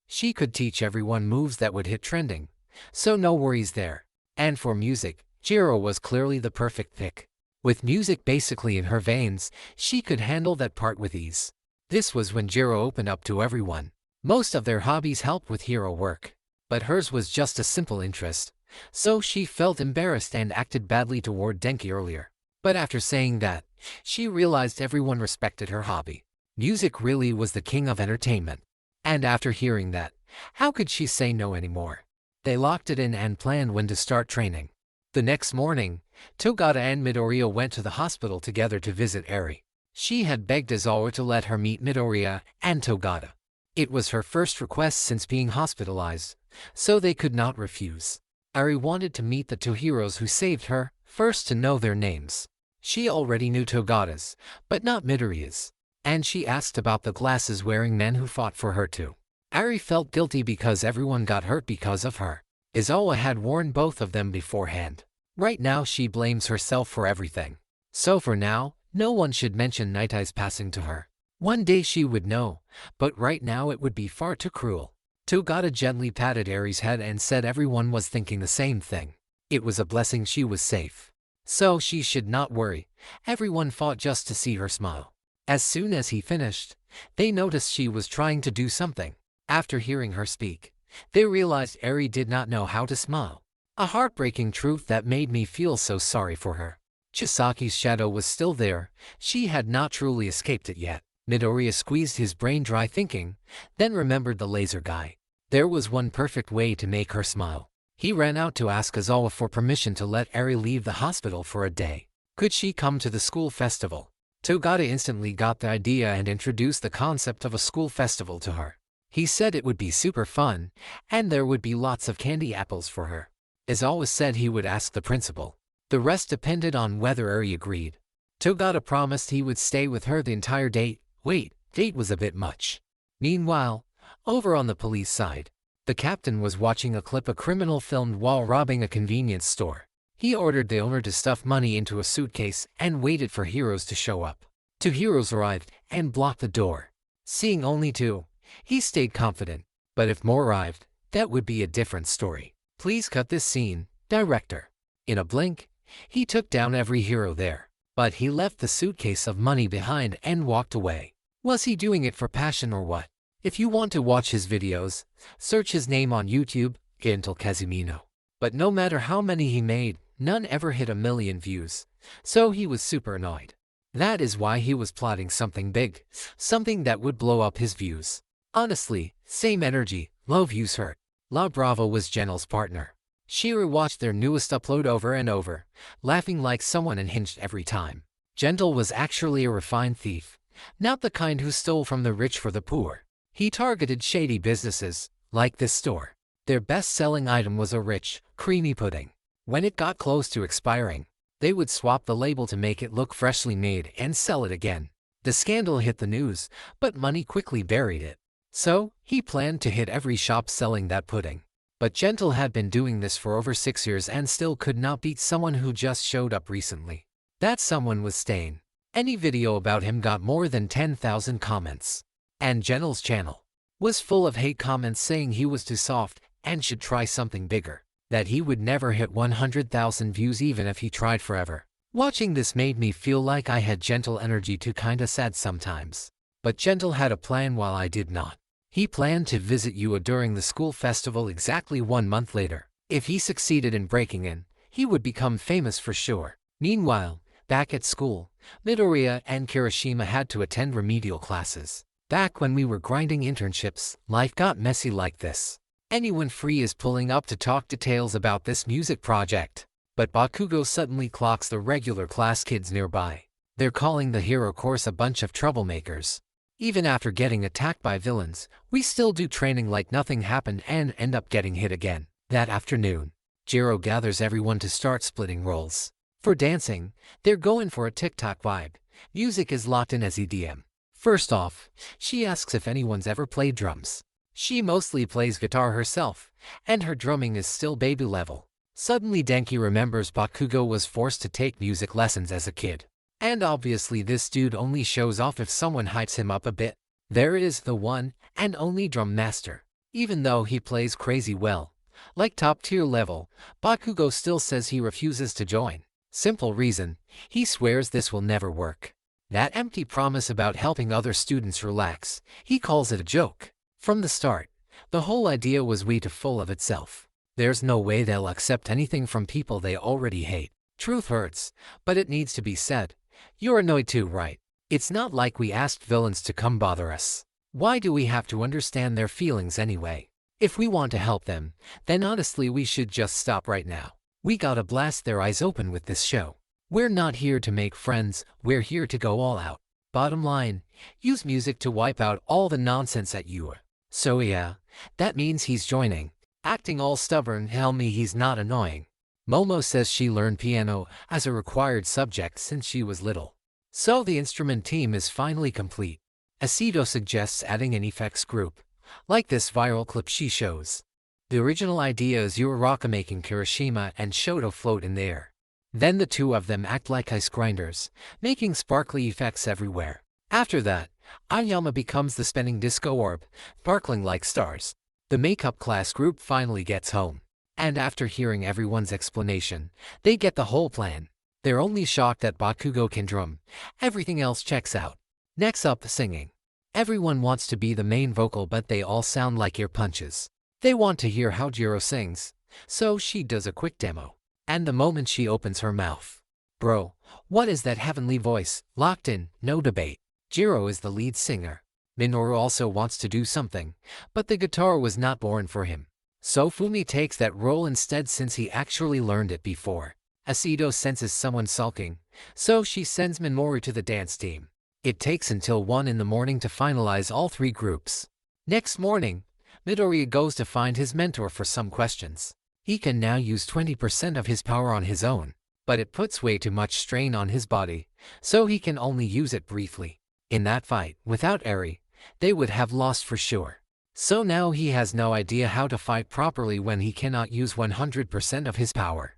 She could teach everyone moves that would hit trending, so no worries there. And for music, Jiro was clearly the perfect pick. With music basically in her veins, she could handle that part with ease. This was when Jiro opened up to everyone. Most of their hobbies helped with hero work, but hers was just a simple interest, so she felt embarrassed and acted badly toward Denki earlier. But after saying that, she realized everyone respected her hobby. Music really was the king of entertainment. And after hearing that, how could she say no anymore? They locked it in and planned when to start training. The next morning, Togata and Midoriya went to the hospital together to visit Eri. She had begged Izawa to let her meet Midoriya and Togata. It was her first request since being hospitalized, so they could not refuse. Eri wanted to meet the two heroes who saved her, first to know their names. She already knew Togata's, but not Midoriya's, and she asked about the glasses-wearing men who fought for her too. Eri felt guilty because everyone got hurt because of her. Izawa had warned both of them beforehand. Right now she blames herself for everything. So for now, no one should mention Nightai's passing to her. One day she would know, but right now it would be far too cruel. Togata gently patted Eri's head and said everyone was thinking the same thing. It was a blessing she was safe. So she should not worry. Everyone fought just to see her smile. As soon as he finished, they noticed she was trying to do something. After hearing her speak, they realized Eri did not know how to smile. A heartbreaking truth that made me feel so sorry for her. Chisaki's shadow was still there. She had not truly escaped it yet. Midoriya squeezed his brain dry thinking, then remembered the laser guy. There was one perfect way to make her smile. He ran out to ask Izawa for permission to let Eri leave the hospital for a day. Could she come to the school festival? Togata instantly got the idea and introduced the concept of a school festival to her. He said it would be super fun, and there would be lots of candy apples for her. Izawa said he would ask the principal. The rest depended on whether Eri agreed. Togata promised he would stay with her the entire date. Wait, date was a bit much. Meanwhile, over on the police side, the captain was watching a clip a criminal filmed while robbing a convenience store. He ordered the owner to stuff money into a suitcase and waited for heroes to show up. Two heroes arrived and blocked the door. Seeing only two, he stayed confident. But if more arrived, that would be a different story. Please cut this scene, director. In a blink, he took down every hero there. But he left the suitcase of money behind and walked away. Was he doing it for passion or what? If you want to watch his videos, search his name on YouTube, Gentle Kazumino. But no matter how many he made, none ever hit 1 million views. So he was super annoyed. That is why he was plotting something big, something that would blow up his views. Honestly, same energy, low views hurt. La Brava was Genel's partner. She rewatched their newest upload over and over, laughing like someone unhinged every time. Gentle was actually a refined thief, not the kind who stole from the rich for the poor. He targeted shady businesses, like this store. Their best-selling item was a rich, creamy pudding. When it got close to expiring, they would swap the label to make it look freshly made and sell it again. The scandal hit the news, but money quickly buried it. So, he planned to hit every shop selling that pudding. But Gentle had been doing this for over 6 years and still could not beat someone who just showed up recently. That someone was Stain. Any video about him got more than 10,000 comments. And Gentle's channel was full of hate comments saying he was too soft and should try something bigger. That he would never hit 100,000 views even if he tried forever. Watching this made me feel like I had Gentle energy too, kinda sad sometimes. But Gentle had a plan while I did not. He planned to visit Ua during the school festival exactly 1 month later. If he succeeded in breaking in, he would become famous for sure. Meanwhile, back at school, Midoriya and Kirishima had to attend remedial classes. Back when we were grinding internships, life got messy like this. Anyone free is pulling up to talk details about this music project. But Bakugo suddenly clocks the regular class kids nearby. They're calling the hero course a bunch of troublemakers. Even after getting attacked by villains, we still do training like nothing happened and end up getting hit again. That afternoon, Jiro gathers everyone to start splitting roles. For dancing, they're going for a TikTok vibe. Music is locked in as EDM. First off, she asks if anyone's ever played drums. She mostly plays guitar herself, and her drumming is still baby level. Suddenly Denki remembers Bakugo was forced to take music lessons as a kid. And obviously this dude only shows off if someone hypes him up a bit. There is the one and only drum master. Even though he plays crazy well, like top tier level, Bakugo still says he refuses to join. Simple reason, he swears this will never work. That empty promise about helping other students relax, he calls it a joke. From the start, the whole idea was way too full of itself. There's no way they'll accept anything from people they already hate. Truth hurts, but it needs to be said. You're annoyed too, right? It's not like we asked villains to come bother us. Why do we have to understand their feelings anyway? If we want to help them, then honestly we should just stop right now. We gotta blast their eyes open with this show. We're not here to make friends, we're here to go all out. Bottom line, use music to wipe out all the nonsense at you. So yeah, that means he's joining. Acting all stubborn, tell me he's not annoying. Momo says she learned piano as a required subject since she was little. So the instrument team is finally complete. Asido suggests adding an effects group, like this viral clip she shows. The original idea is Uraraka making Kirishima and Shoto float in the air. Then the two of them act like ice grinders, making sparkly effects everywhere. After that, Aoyama becomes the spinning disco orb, sparkling like stars. The makeup class group finally gets home. And after hearing everyone's explanation, they get the whole plan. They're only shocked that Bakugo can drum. Everything else checks out. Next up, singing. Everyone wants to be the main vocal, but they all sound like ear punches. They want to hear how Jiro sings, so she does a quick demo. And the moment she opens her mouth, bro, what is that heavenly voice? Locked in, no debate. Jiro is the lead singer. Minoru also wants to do something, but the guitar was not born for him. So Fumi takes that role instead since he actually learned it before. Asido senses someone sulking, so she sends Minoru to the dance team. It takes until 1 in the morning to finalize all 3 groups. Next morning, Midoriya goes to find his mentor for some questions. He can now use 20% of his power on his own, but it puts way too much strain on his body, so he can only use it briefly. In that fight, without Eri, they would have lost for sure. So now he has no idea how to fight properly when he cannot use 100% of his power.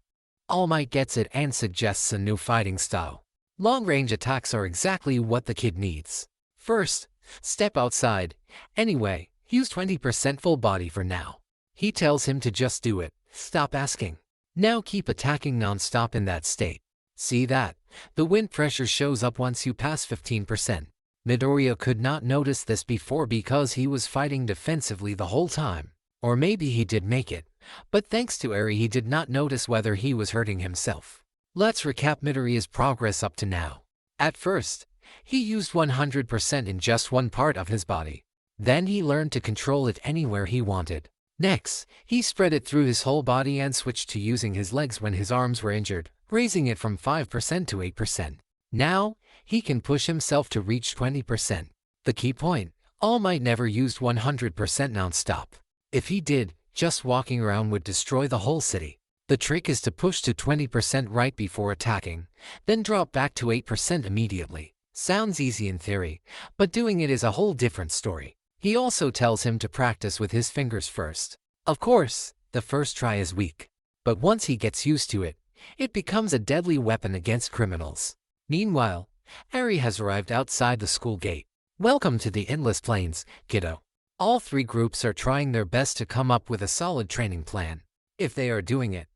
All Might gets it and suggests a new fighting style. Long-range attacks are exactly what the kid needs. First, step outside. Anyway, use 20% full body for now. He tells him to just do it. Stop asking. Now keep attacking non-stop in that state. See that? The wind pressure shows up once you pass 15%. Midoriya could not notice this before because he was fighting defensively the whole time. Or maybe he did make it, but thanks to Eri he did not notice whether he was hurting himself. Let's recap Midoriya's progress up to now. At first, he used 100% in just one part of his body. Then he learned to control it anywhere he wanted. Next, he spread it through his whole body and switched to using his legs when his arms were injured, raising it from 5% to 8%. Now, he can push himself to reach 20%. The key point, All Might never used 100% non-stop. If he did, just walking around would destroy the whole city. The trick is to push to 20% right before attacking, then drop back to 8% immediately. Sounds easy in theory, but doing it is a whole different story. He also tells him to practice with his fingers first. Of course, the first try is weak, but once he gets used to it, it becomes a deadly weapon against criminals. Meanwhile, Eri has arrived outside the school gate. Welcome to the Endless Plains, kiddo. All 3 groups are trying their best to come up with a solid training plan. If they are doing it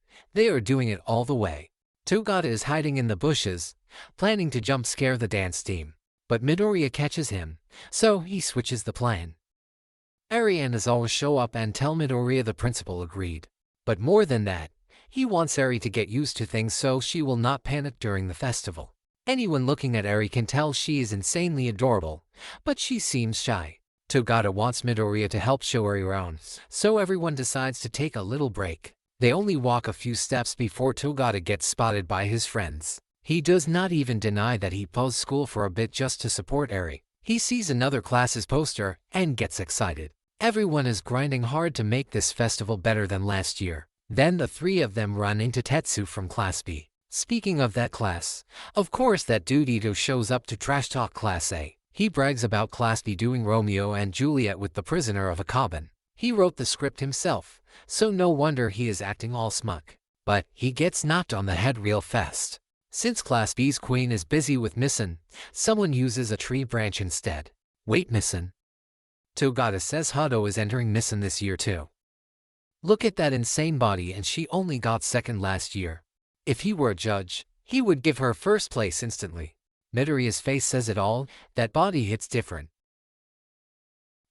all the way. Togata is hiding in the bushes, planning to jump scare the dance team. But Midoriya catches him, so he switches the plan. Eri and Aizawa show up and tell Midoriya the principal agreed. But more than that, he wants Eri to get used to things so she will not panic during the festival. Anyone looking at Eri can tell she is insanely adorable, but she seems shy. Togata wants Midoriya to help show Eri around, so everyone decides to take a little break. They only walk a few steps before Togata gets spotted by his friends. He does not even deny that he paused school for a bit just to support Eri. He sees another class's poster and gets excited. Everyone is grinding hard to make this festival better than last year. Then the three of them run into Tetsu from Class B. Speaking of that class, of course that dude Ito shows up to trash talk Class A. He brags about Class B doing Romeo and Juliet with the prisoner of a cabin. He wrote the script himself, so no wonder he is acting all smug. But he gets knocked on the head real fast. Since Class B's queen is busy with Missin, someone uses a tree branch instead. Wait, Missin? Togata says Hado is entering Missin this year too. Look at that insane body, and she only got second last year. If he were a judge, he would give her first place instantly. Midoriya's face says it all, that body hits different.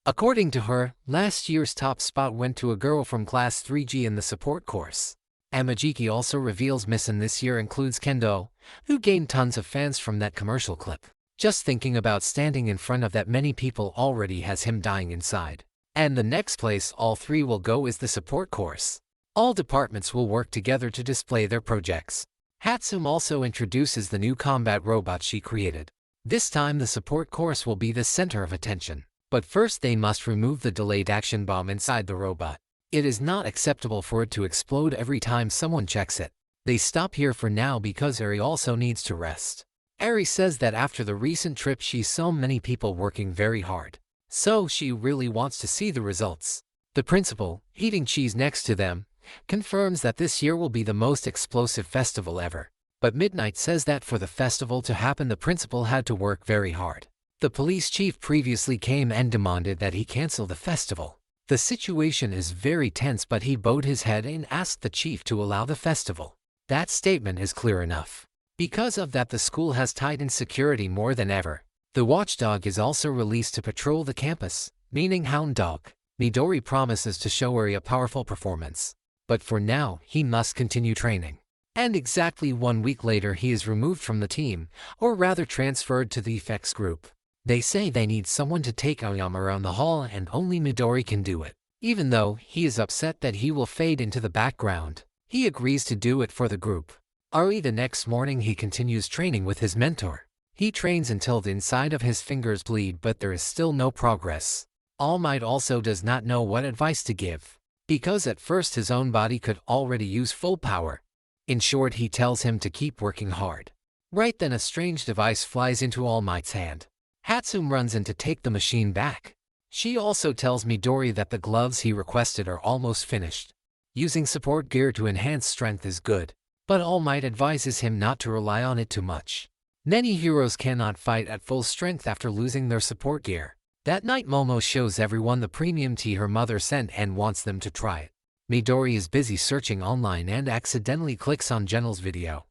According to her, last year's top spot went to a girl from Class 3G in the support course. Amajiki also reveals Missin this year includes Kendo, who gained tons of fans from that commercial clip. Just thinking about standing in front of that many people already has him dying inside. And the next place all three will go is the support course. All departments will work together to display their projects. Hatsum also introduces the new combat robot she created. This time the support course will be the center of attention. But first they must remove the delayed action bomb inside the robot. It is not acceptable for it to explode every time someone checks it. They stop here for now because Eri also needs to rest. Eri says that after the recent trip she saw many people working very hard. So she really wants to see the results. The principal, eating cheese next to them, confirms that this year will be the most explosive festival ever. But Midnight says that for the festival to happen the principal had to work very hard. The police chief previously came and demanded that he cancel the festival. The situation is very tense, but he bowed his head and asked the chief to allow the festival. That statement is clear enough. Because of that the school has tightened security more than ever. The watchdog is also released to patrol the campus, meaning Hound Dog. Midori promises to show Eri a powerful performance. But for now, he must continue training. And exactly 1 week later he is removed from the team, or rather transferred to the effects group. They say they need someone to take Aoyama around the hall and only Midori can do it. Even though he is upset that he will fade into the background, he agrees to do it for the group. Early the next morning he continues training with his mentor. He trains until the inside of his fingers bleed, but there is still no progress. All Might also does not know what advice to give, because at first his own body could already use full power. In short, he tells him to keep working hard. Right then a strange device flies into All Might's hand. Hatsum runs in to take the machine back. She also tells Midori that the gloves he requested are almost finished. Using support gear to enhance strength is good, but All Might advises him not to rely on it too much. Many heroes cannot fight at full strength after losing their support gear. That night Momo shows everyone the premium tea her mother sent and wants them to try it. Midori is busy searching online and accidentally clicks on Genel's video.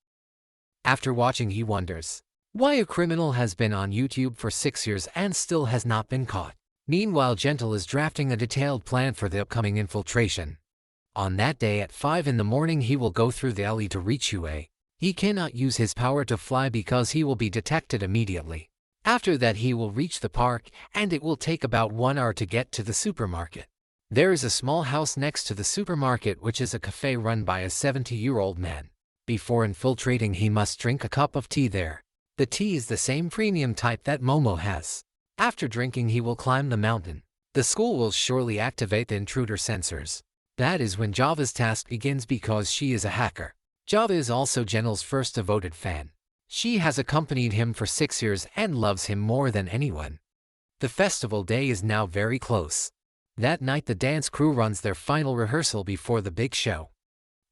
After watching he wonders why a criminal has been on YouTube for 6 years and still has not been caught. Meanwhile Gentle is drafting a detailed plan for the upcoming infiltration. On that day at 5 in the morning he will go through the alley to reach UA. He cannot use his power to fly because he will be detected immediately. After that he will reach the park, and it will take about 1 hour to get to the supermarket. There is a small house next to the supermarket which is a cafe run by a 70-year-old man. Before infiltrating he must drink a cup of tea there. The tea is the same premium type that Momo has. After drinking he will climb the mountain. The school will surely activate the intruder sensors. That is when Java's task begins because she is a hacker. Java is also Genel's first devoted fan. She has accompanied him for 6 years and loves him more than anyone. The festival day is now very close. That night the dance crew runs their final rehearsal before the big show.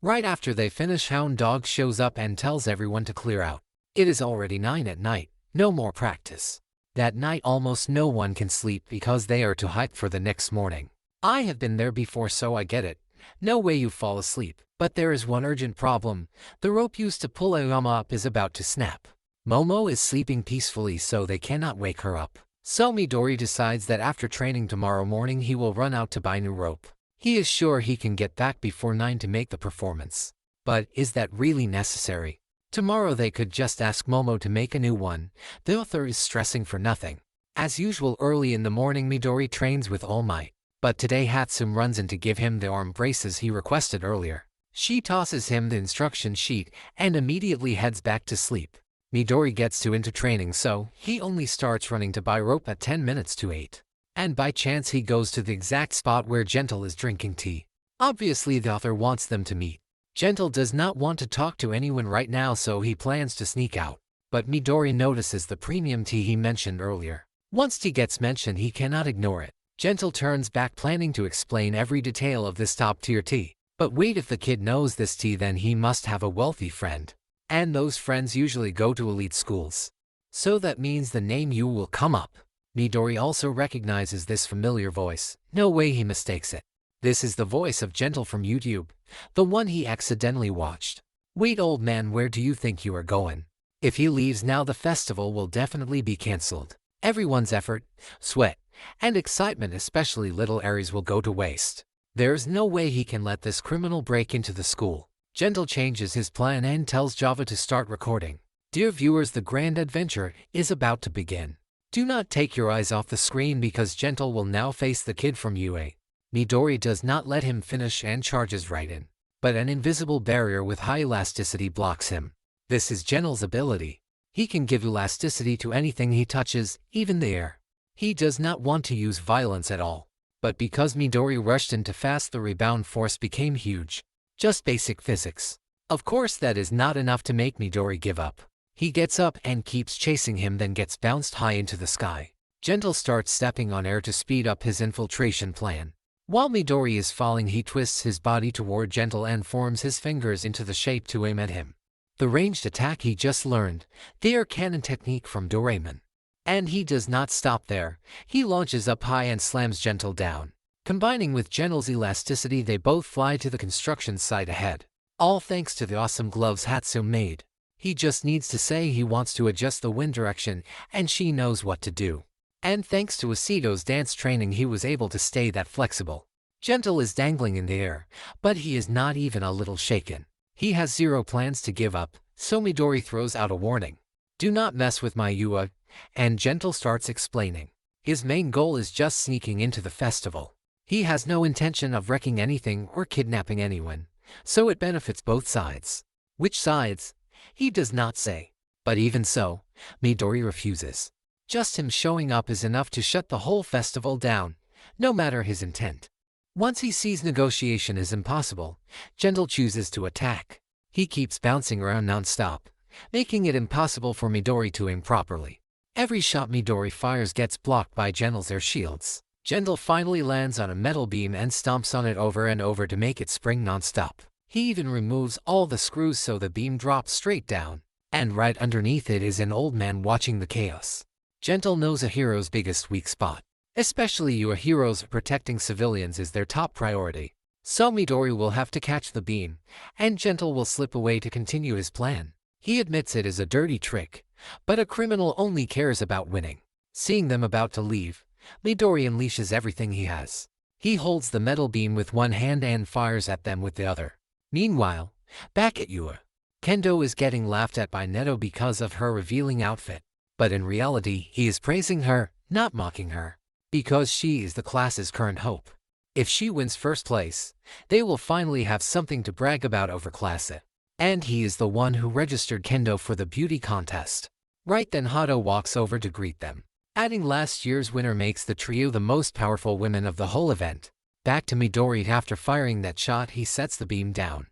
Right after they finish Hound Dog shows up and tells everyone to clear out. It is already 9 at night, no more practice. That night almost no one can sleep because they are too hyped for the next morning. I have been there before so I get it. No way you fall asleep. But there is one urgent problem. The rope used to pull Aoyama up is about to snap. Momo is sleeping peacefully so they cannot wake her up. So Midori decides that after training tomorrow morning he will run out to buy new rope. He is sure he can get back before 9 to make the performance. But is that really necessary? Tomorrow they could just ask Momo to make a new one. The author is stressing for nothing. As usual early in the morning Midori trains with All Might. But today Hatsum runs in to give him the arm braces he requested earlier. She tosses him the instruction sheet and immediately heads back to sleep. Midori gets too into training, so he only starts running to buy rope at 10 minutes to 8. And by chance he goes to the exact spot where Gentle is drinking tea. Obviously the author wants them to meet. Gentle does not want to talk to anyone right now, so he plans to sneak out. But Midori notices the premium tea he mentioned earlier. Once tea gets mentioned, he cannot ignore it. Gentle turns back, planning to explain every detail of this top-tier tea. But wait, if the kid knows this tea, then he must have a wealthy friend. And those friends usually go to elite schools. So that means the name Yu will come up. Midori also recognizes this familiar voice. No way he mistakes it. This is the voice of Gentle from YouTube, the one he accidentally watched. Wait, old man, where do you think you are going? If he leaves now, the festival will definitely be cancelled. Everyone's effort, sweat, and excitement, especially little Aries, will go to waste. There's no way he can let this criminal break into the school. Gentle changes his plan and tells Java to start recording. Dear viewers, the grand adventure is about to begin. Do not take your eyes off the screen, because Gentle will now face the kid from UA. Midori does not let him finish and charges right in. But an invisible barrier with high elasticity blocks him. This is Gentle's ability. He can give elasticity to anything he touches, even the air. He does not want to use violence at all. But because Midori rushed in too fast, the rebound force became huge. Just basic physics. Of course, that is not enough to make Midori give up. He gets up and keeps chasing him, then gets bounced high into the sky. Gentle starts stepping on air to speed up his infiltration plan. While Midori is falling, he twists his body toward Gentle and forms his fingers into the shape to aim at him. The ranged attack he just learned, the air cannon technique from Doraemon. And he does not stop there. He launches up high and slams Gentle down. Combining with Gentle's elasticity, they both fly to the construction site ahead. All thanks to the awesome gloves Hatsune made. He just needs to say he wants to adjust the wind direction, and she knows what to do. And thanks to Asito's dance training, he was able to stay that flexible. Gentle is dangling in the air, but he is not even a little shaken. He has zero plans to give up, so Midori throws out a warning. Do not mess with my Yua, and Gentle starts explaining. His main goal is just sneaking into the festival. He has no intention of wrecking anything or kidnapping anyone, so it benefits both sides. Which sides? He does not say. But even so, Midori refuses. Just him showing up is enough to shut the whole festival down, no matter his intent. Once he sees negotiation is impossible, Gentle chooses to attack. He keeps bouncing around non-stop, making it impossible for Midori to aim properly. Every shot Midori fires gets blocked by Gentle's air shields. Gentle finally lands on a metal beam and stomps on it over and over to make it spring non-stop. He even removes all the screws so the beam drops straight down. And right underneath it is an old man watching the chaos. Gentle knows a hero's biggest weak spot. Especially your heroes, protecting civilians is their top priority. So Midori will have to catch the beam, and Gentle will slip away to continue his plan. He admits it is a dirty trick, but a criminal only cares about winning. Seeing them about to leave, Midori unleashes everything he has. He holds the metal beam with one hand and fires at them with the other. Meanwhile, back at Yua, Kendo is getting laughed at by Neto because of her revealing outfit. But in reality, he is praising her, not mocking her. Because she is the class's current hope. If she wins first place, they will finally have something to brag about over class A. And he is the one who registered Kendo for the beauty contest. Right then Hato walks over to greet them. Adding last year's winner makes the trio the most powerful women of the whole event. Back to Midori. After firing that shot, he sets the beam down.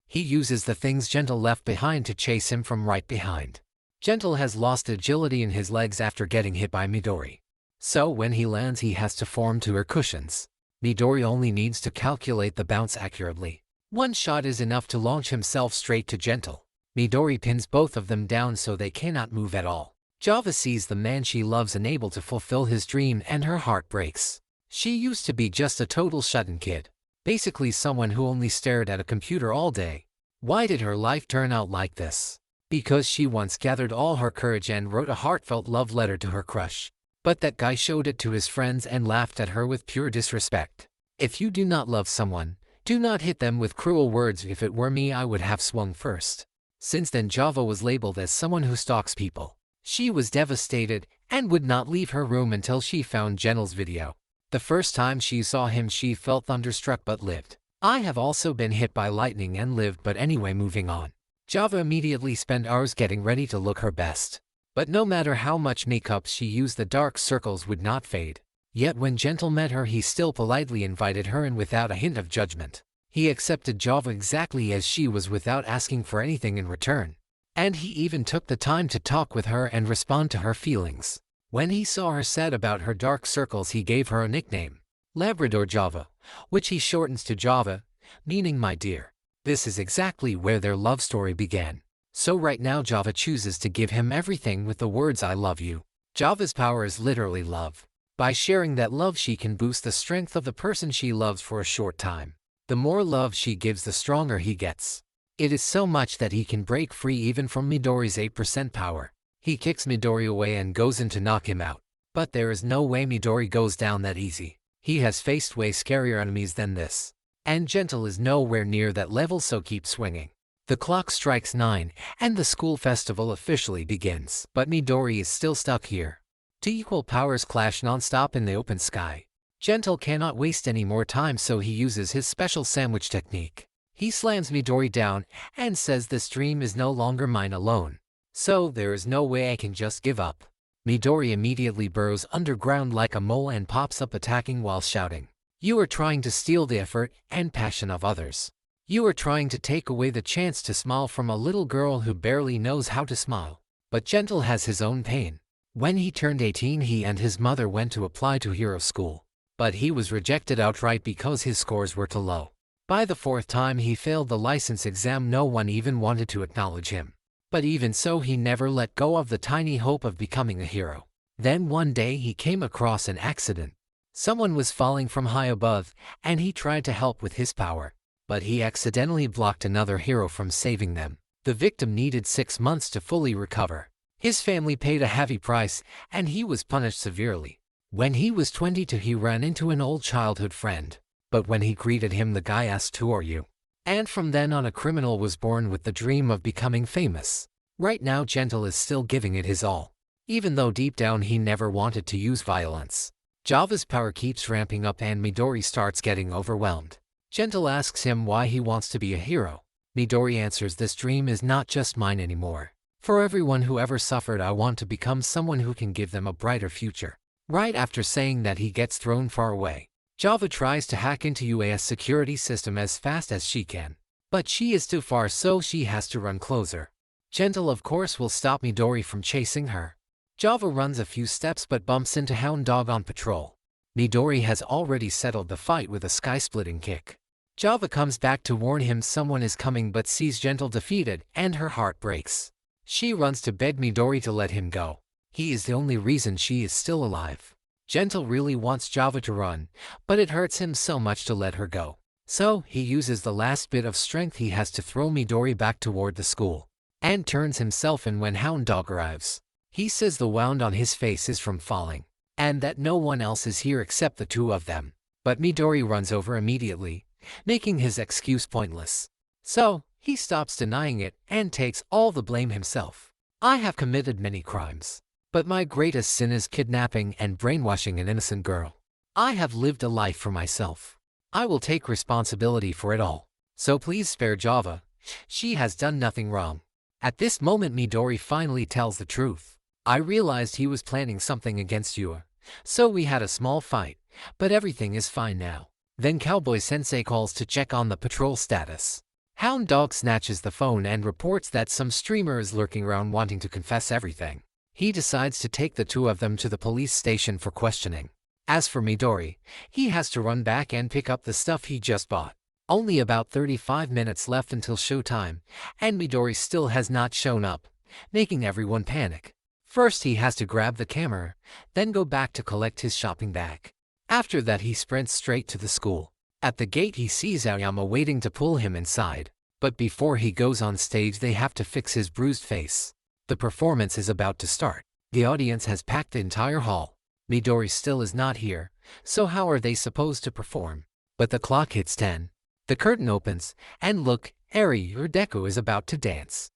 He uses the things Gentle left behind to chase him from right behind. Gentle has lost agility in his legs after getting hit by Midori. So when he lands, he has to form to her cushions. Midori only needs to calculate the bounce accurately. One shot is enough to launch himself straight to Gentle. Midori pins both of them down so they cannot move at all. Java sees the man she loves unable to fulfill his dream, and her heart breaks. She used to be just a total shut-in kid. Basically someone who only stared at a computer all day. Why did her life turn out like this? Because she once gathered all her courage and wrote a heartfelt love letter to her crush. But that guy showed it to his friends and laughed at her with pure disrespect. If you do not love someone, do not hit them with cruel words. If it were me, I would have swung first. Since then, Java was labeled as someone who stalks people. She was devastated and would not leave her room until she found Gentle's video. The first time she saw him, she felt thunderstruck but lived. I have also been hit by lightning and lived, but anyway, moving on. Java immediately spent hours getting ready to look her best. But no matter how much makeup she used, the dark circles would not fade. Yet when Gentle met her, he still politely invited her in without a hint of judgment. He accepted Java exactly as she was without asking for anything in return. And he even took the time to talk with her and respond to her feelings. When he saw her sad about her dark circles, he gave her a nickname, Labrador Java, which he shortens to Java, meaning my dear. This is exactly where their love story began. So right now Java chooses to give him everything with the words I love you. Java's power is literally love. By sharing that love, she can boost the strength of the person she loves for a short time. The more love she gives, the stronger he gets. It is so much that he can break free even from Midori's 8% power. He kicks Midori away and goes in to knock him out. But there is no way Midori goes down that easy. He has faced way scarier enemies than this. And Gentle is nowhere near that level, so keep swinging. The clock strikes 9, and the school festival officially begins. But Midori is still stuck here. Two equal powers clash non-stop in the open sky. Gentle cannot waste any more time, so he uses his special sandwich technique. He slams Midori down and says this dream is no longer mine alone. So there is no way I can just give up. Midori immediately burrows underground like a mole and pops up, attacking while shouting, "You are trying to steal the effort and passion of others. You are trying to take away the chance to smile from a little girl who barely knows how to smile." But Gentle has his own pain. When he turned 18, he and his mother went to apply to hero school. But he was rejected outright because his scores were too low. By the fourth time he failed the license exam, no one even wanted to acknowledge him. But even so, he never let go of the tiny hope of becoming a hero. Then one day he came across an accident. Someone was falling from high above, and he tried to help with his power. But he accidentally blocked another hero from saving them. The victim needed 6 months to fully recover. His family paid a heavy price, and he was punished severely. When he was 22, he ran into an old childhood friend. But when he greeted him, the guy asked, "Who are you?" And from then on, a criminal was born with the dream of becoming famous. Right now Gentle is still giving it his all, even though deep down he never wanted to use violence. Java's power keeps ramping up and Midori starts getting overwhelmed. Gentle asks him why he wants to be a hero. Midori answers, "This dream is not just mine anymore. For everyone who ever suffered, I want to become someone who can give them a brighter future." Right after saying that, he gets thrown far away. Java tries to hack into UA's security system as fast as she can. But she is too far, so she has to run closer. Gentle, of course, will stop Midori from chasing her. Java runs a few steps but bumps into Hound Dog on patrol. Midori has already settled the fight with a sky-splitting kick. Java comes back to warn him someone is coming but sees Gentle defeated, and her heart breaks. She runs to beg Midori to let him go. He is the only reason she is still alive. Gentle really wants Java to run, but it hurts him so much to let her go. So he uses the last bit of strength he has to throw Midori back toward the school, and turns himself in when Hound Dog arrives. He says the wound on his face is from falling, and that no one else is here except the two of them. But Midori runs over immediately, making his excuse pointless. So he stops denying it and takes all the blame himself. "I have committed many crimes, but my greatest sin is kidnapping and brainwashing an innocent girl. I have lived a life for myself. I will take responsibility for it all. So please spare Java. She has done nothing wrong." At this moment Midori finally tells the truth. "I realized he was planning something against you, so we had a small fight, but everything is fine now." Then Cowboy Sensei calls to check on the patrol status. Hound Dog snatches the phone and reports that some streamer is lurking around wanting to confess everything. He decides to take the two of them to the police station for questioning. As for Midori, he has to run back and pick up the stuff he just bought. Only about 35 minutes left until showtime, and Midori still has not shown up, making everyone panic. First he has to grab the camera, then go back to collect his shopping bag. After that he sprints straight to the school. At the gate he sees Aoyama waiting to pull him inside. But before he goes on stage they have to fix his bruised face. The performance is about to start. The audience has packed the entire hall. Midori still is not here, so how are they supposed to perform? But the clock hits 10. The curtain opens, and look, Eri Deku is about to dance.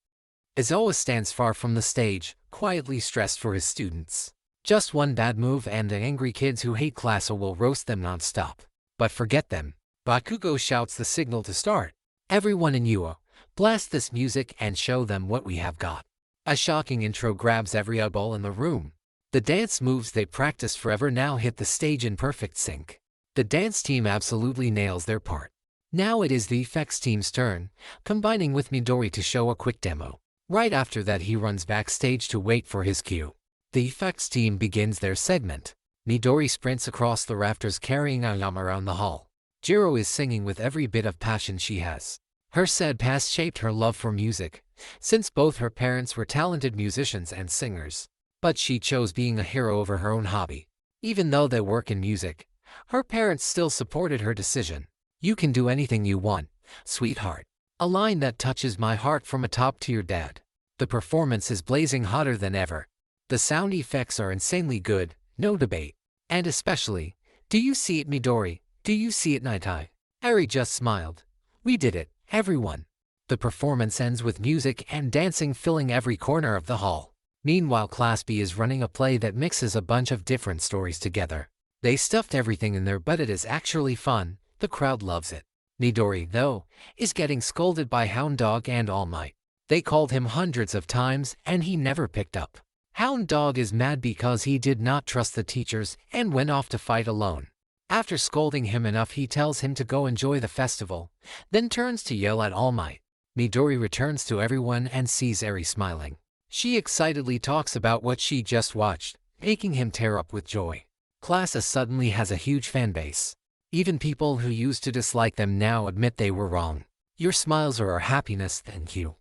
Izawa stands far from the stage, quietly stressed for his students. Just one bad move and the angry kids who hate class will roast them non-stop. But forget them. Bakugo shouts the signal to start. Everyone in UA, Blast this music and show them what we have got. A shocking intro grabs every eyeball in the room. The dance moves they practiced forever now hit the stage in perfect sync. The dance team absolutely nails their part. Now it is the effects team's turn, combining with Midori to show a quick demo. Right after that he runs backstage to wait for his cue. The effects team begins their segment. Midori sprints across the rafters carrying Ayam around the hall. Jiro is singing with every bit of passion she has. Her sad past shaped her love for music, since both her parents were talented musicians and singers. But she chose being a hero over her own hobby. Even though they work in music, her parents still supported her decision. "You can do anything you want, sweetheart." A line that touches my heart from a top-tier dad. The performance is blazing hotter than ever. The sound effects are insanely good, no debate. And especially, "Do you see it, Midori? Do you see it, Nightai?" Eri just smiled. "We did it, everyone." The performance ends with music and dancing filling every corner of the hall. Meanwhile, Class B is running a play that mixes a bunch of different stories together. They stuffed everything in there, but it is actually fun. The crowd loves it. Midori, though, is getting scolded by Hound Dog and All Might. They called him hundreds of times and he never picked up. Hound Dog is mad because he did not trust the teachers and went off to fight alone. After scolding him enough, he tells him to go enjoy the festival, then turns to yell at All Might. Midori returns to everyone and sees Eri smiling. She excitedly talks about what she just watched, making him tear up with joy. Class A suddenly has a huge fan base. Even people who used to dislike them now admit they were wrong. "Your smiles are our happiness, thank you."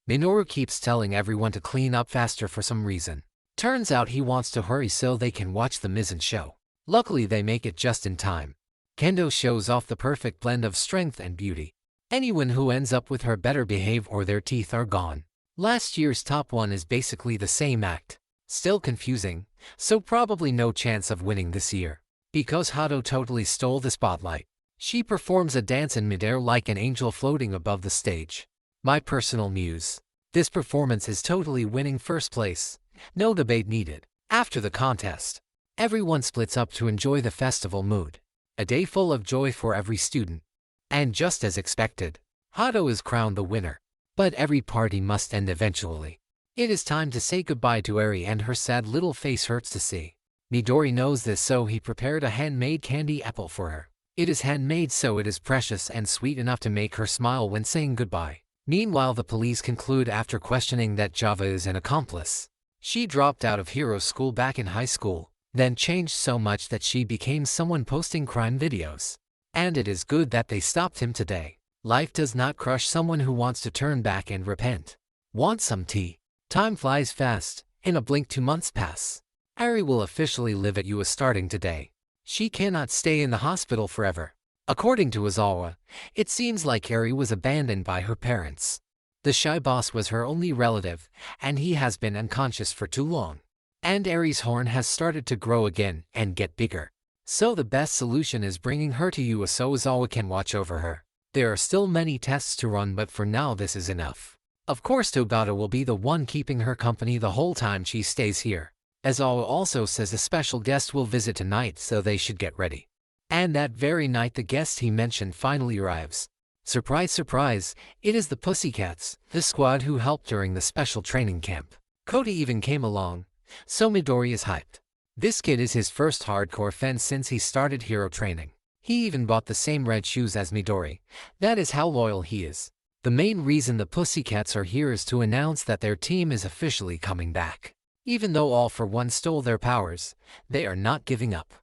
Minoru keeps telling everyone to clean up faster for some reason. Turns out he wants to hurry so they can watch the Mizzen show. Luckily they make it just in time. Kendo shows off the perfect blend of strength and beauty. Anyone who ends up with her better behave or their teeth are gone. Last year's top one is basically the same act. Still confusing, so probably no chance of winning this year. Because Hato totally stole the spotlight. She performs a dance in midair like an angel floating above the stage. My personal muse. This performance is totally winning first place. No debate needed. After the contest, everyone splits up to enjoy the festival mood. A day full of joy for every student. And just as expected, Hato is crowned the winner. But every party must end eventually. It is time to say goodbye to Eri and her sad little face hurts to see. Midori knows this, so he prepared a handmade candy apple for her. It is handmade, so it is precious and sweet enough to make her smile when saying goodbye. Meanwhile, the police conclude after questioning that Java is an accomplice. She dropped out of hero school back in high school, then changed so much that she became someone posting crime videos. And it is good that they stopped him today. Life does not crush someone who wants to turn back and repent. Want some tea? Time flies fast. In a blink 2 months pass. Eri will officially live at UA starting today. She cannot stay in the hospital forever. According to Ozawa, it seems like Eri was abandoned by her parents. The shy boss was her only relative, and he has been unconscious for too long. And Eri's horn has started to grow again and get bigger. So the best solution is bringing her to UA so Ozawa can watch over her. There are still many tests to run, but for now this is enough. Of course Togata will be the one keeping her company the whole time she stays here. Ozawa also says a special guest will visit tonight, so they should get ready. And that very night the guest he mentioned finally arrives. Surprise, surprise, it is the Pussycats, the squad who helped during the special training camp. Cody even came along, so Midori is hyped. This kid is his first hardcore fan since he started hero training. He even bought the same red shoes as Midori. That is how loyal he is. The main reason the Pussycats are here is to announce that their team is officially coming back. Even though All for One stole their powers, they are not giving up.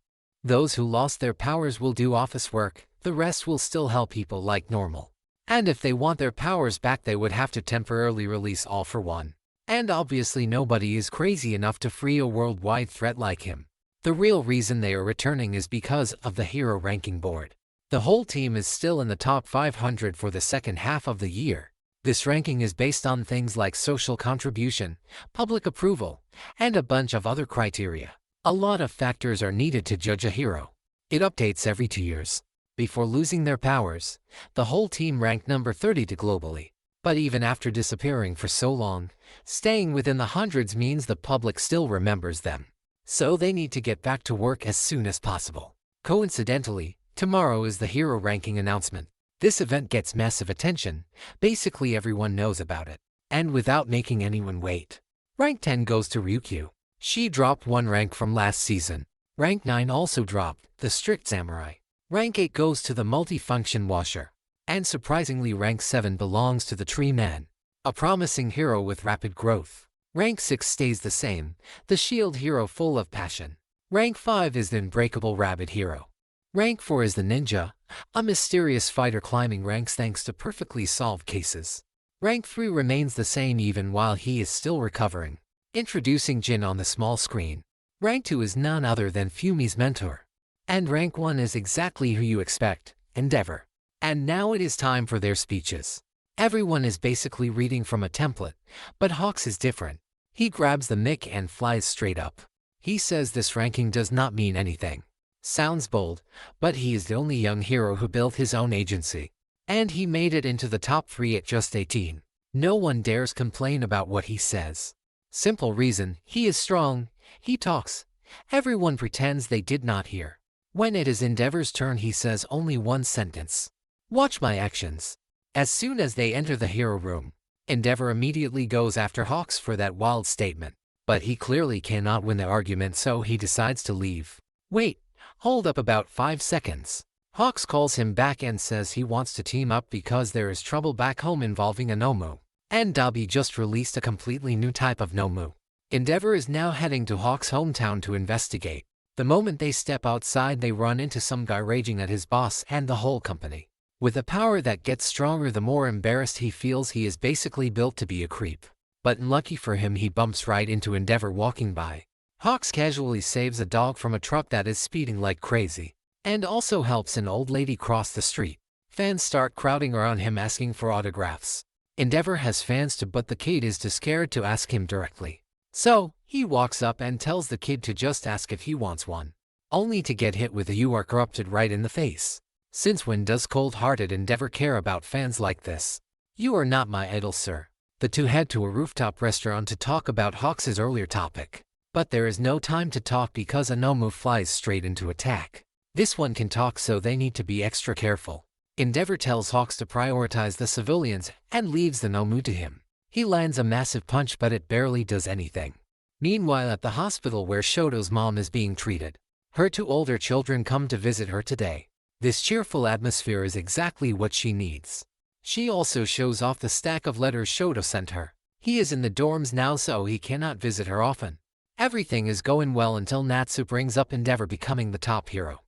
Those who lost their powers will do office work, the rest will still help people like normal. And if they want their powers back, they would have to temporarily release All for One. And obviously nobody is crazy enough to free a worldwide threat like him. The real reason they are returning is because of the hero ranking board. The whole team is still in the top 500 for the second half of the year. This ranking is based on things like social contribution, public approval, and a bunch of other criteria. A lot of factors are needed to judge a hero. It updates every 2 years. Before losing their powers, the whole team ranked number 30 globally. But even after disappearing for so long, staying within the hundreds means the public still remembers them. So they need to get back to work as soon as possible. Coincidentally, tomorrow is the hero ranking announcement. This event gets massive attention, basically everyone knows about it. And without making anyone wait. Rank 10 goes to Ryukyu. She dropped 1 rank from last season. Rank 9 also dropped, the Strict Samurai. Rank 8 goes to the Multifunction Washer. And surprisingly rank 7 belongs to the Tree Man, a promising hero with rapid growth. Rank 6 stays the same, the Shield Hero full of passion. Rank 5 is the Unbreakable Rabbit Hero. Rank 4 is the Ninja, a mysterious fighter climbing ranks thanks to perfectly solved cases. Rank 3 remains the same even while he is still recovering. Introducing Jin on the small screen. Rank 2 is none other than Fumi's mentor. And Rank 1 is exactly who you expect, Endeavor. And now it is time for their speeches. Everyone is basically reading from a template, but Hawks is different. He grabs the mic and flies straight up. He says this ranking does not mean anything. Sounds bold, but he is the only young hero who built his own agency. And he made it into the top 3 at just 18. No one dares complain about what he says. Simple reason, he is strong, he talks. Everyone pretends they did not hear. When it is Endeavor's turn he says only one sentence. Watch my actions. As soon as they enter the hero room, Endeavor immediately goes after Hawks for that wild statement. But he clearly cannot win the argument so he decides to leave. Wait, hold up about 5 seconds. Hawks calls him back and says he wants to team up because there is trouble back home involving a Nomu. And Dabi just released a completely new type of Nomu. Endeavor is now heading to Hawks' hometown to investigate. The moment they step outside they run into some guy raging at his boss and the whole company. With a power that gets stronger the more embarrassed he feels. He is basically built to be a creep. But unlucky for him he bumps right into Endeavor walking by. Hawks casually saves a dog from a truck that is speeding like crazy. And also helps an old lady cross the street. Fans start crowding around him asking for autographs. Endeavor has fans too but the kid is too scared to ask him directly. So, he walks up and tells the kid to just ask if he wants one. Only to get hit with a "you are corrupted" right in the face. Since when does cold-hearted Endeavor care about fans like this? You are not my idol, sir. The two head to a rooftop restaurant to talk about Hawks' earlier topic. But there is no time to talk because a Nomu flies straight into attack. This one can talk so they need to be extra careful. Endeavor tells Hawks to prioritize the civilians and leaves the Nomu to him. He lands a massive punch but it barely does anything. Meanwhile at the hospital where Shoto's mom is being treated. Her 2 older children come to visit her today. This cheerful atmosphere is exactly what she needs. She also shows off the stack of letters Shoto sent her. He is in the dorms now so he cannot visit her often. Everything is going well until Natsu brings up Endeavor becoming the top hero.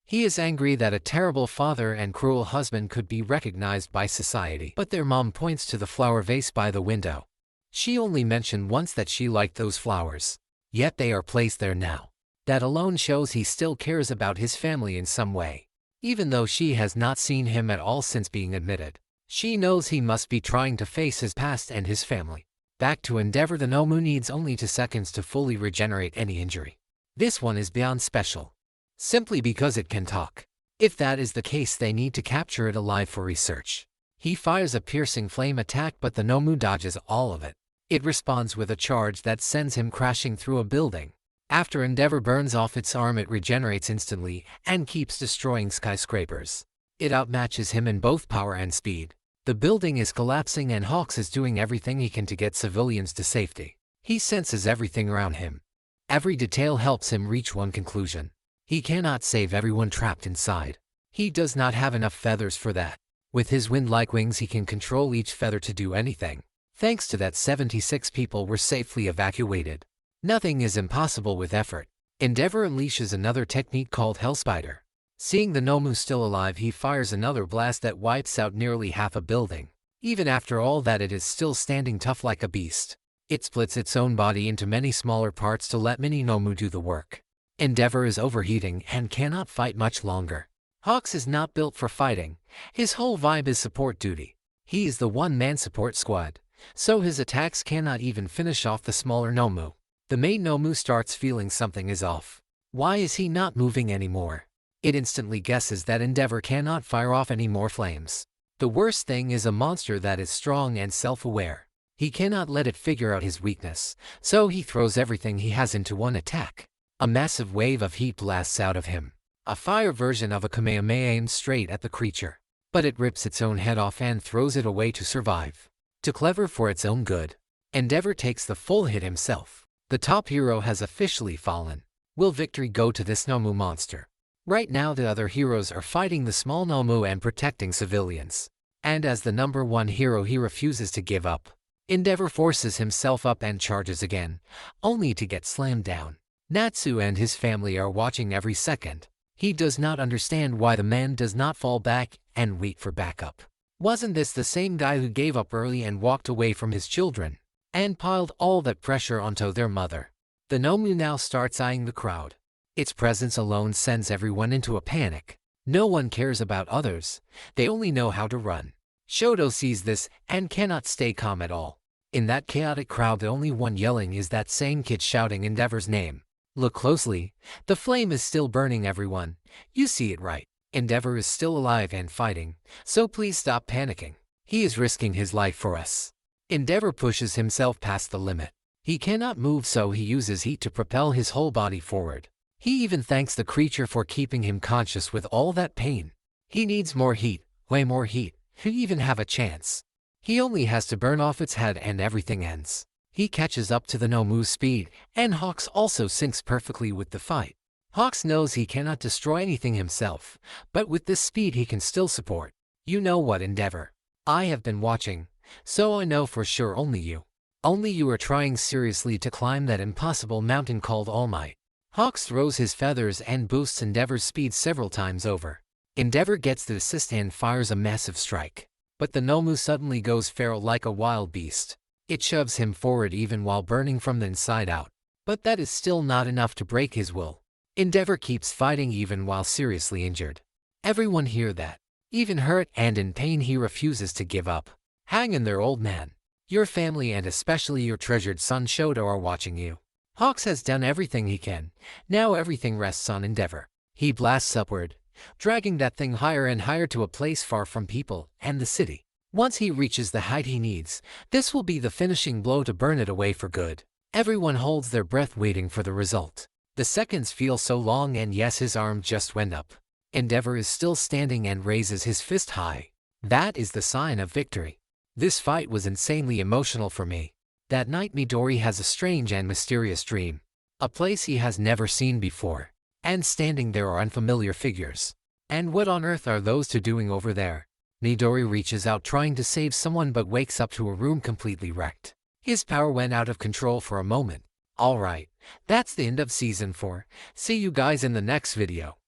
He is angry that a terrible father and cruel husband could be recognized by society. But their mom points to the flower vase by the window. She only mentioned once that she liked those flowers. Yet they are placed there now. That alone shows he still cares about his family in some way. Even though she has not seen him at all since being admitted. She knows he must be trying to face his past and his family. Back to Endeavor, the Nomu needs only 2 seconds to fully regenerate any injury. This one is beyond special. Simply because it can talk. If that is the case they need to capture it alive for research. He fires a piercing flame attack but the Nomu dodges all of it. It responds with a charge that sends him crashing through a building. After Endeavor burns off its arm it regenerates instantly and keeps destroying skyscrapers. It outmatches him in both power and speed. The building is collapsing and Hawks is doing everything he can to get civilians to safety. He senses everything around him. Every detail helps him reach one conclusion. He cannot save everyone trapped inside. He does not have enough feathers for that. With his wind-like wings he can control each feather to do anything. Thanks to that 76 people were safely evacuated. Nothing is impossible with effort. Endeavor unleashes another technique called Hell Spider. Seeing the Nomu still alive he fires another blast that wipes out nearly half a building. Even after all that it is still standing tough like a beast. It splits its own body into many smaller parts to let mini Nomu do the work. Endeavor is overheating and cannot fight much longer. Hawks is not built for fighting. His whole vibe is support duty. He is the one-man support squad, so his attacks cannot even finish off the smaller Nomu. The main Nomu starts feeling something is off. Why is he not moving anymore? It instantly guesses that Endeavor cannot fire off any more flames. The worst thing is a monster that is strong and self-aware. He cannot let it figure out his weakness, so he throws everything he has into one attack. A massive wave of heat blasts out of him. A fire version of a Kamehameha aims straight at the creature. but it rips its own head off and throws it away to survive. Too clever for its own good. Endeavor takes the full hit himself. The top hero has officially fallen. Will victory go to this Nomu monster? Right now the other heroes are fighting the small Nomu and protecting civilians. And as the number one hero he refuses to give up. Endeavor forces himself up and charges again, only to get slammed down. Natsu and his family are watching every second. He does not understand why the man does not fall back and wait for backup. Wasn't this the same guy who gave up early and walked away from his children, and piled all that pressure onto their mother? The Nomu now starts eyeing the crowd. Its presence alone sends everyone into a panic. No one cares about others, they only know how to run. Shoto sees this and cannot stay calm at all. In that chaotic crowd the only one yelling is that same kid shouting Endeavor's name. Look closely, the flame is still burning everyone. You see it right. Endeavor is still alive and fighting, so please stop panicking. He is risking his life for us. Endeavor pushes himself past the limit. He cannot move so he uses heat to propel his whole body forward. He even thanks the creature for keeping him conscious with all that pain. He needs more heat, way more heat, to even have a chance. He only has to burn off its head and everything ends. He catches up to the Nomu's speed, and Hawks also syncs perfectly with the fight. Hawks knows he cannot destroy anything himself, but with this speed he can still support. You know what, Endeavor? I have been watching, so I know for sure only you. Only you are trying seriously to climb that impossible mountain called All Might. Hawks throws his feathers and boosts Endeavor's speed several times over. Endeavor gets the assist and fires a massive strike. But the Nomu suddenly goes feral like a wild beast. It shoves him forward even while burning from the inside out. But that is still not enough to break his will. Endeavor keeps fighting even while seriously injured. Everyone hear that. Even hurt and in pain he refuses to give up. Hang in there, old man. Your family and especially your treasured son Shoto are watching you. Hawks has done everything he can. Now everything rests on Endeavor. He blasts upward, dragging that thing higher and higher to a place far from people and the city. Once he reaches the height he needs, this will be the finishing blow to burn it away for good. Everyone holds their breath waiting for the result. The seconds feel so long and yes, his arm just went up. Endeavor is still standing and raises his fist high. That is the sign of victory. This fight was insanely emotional for me. That night Midori has a strange and mysterious dream. A place he has never seen before. And standing there are unfamiliar figures. And what on earth are those two doing over there? Midori reaches out trying to save someone but wakes up to a room completely wrecked. His power went out of control for a moment. Alright, that's the end of season 4. See you guys in the next video.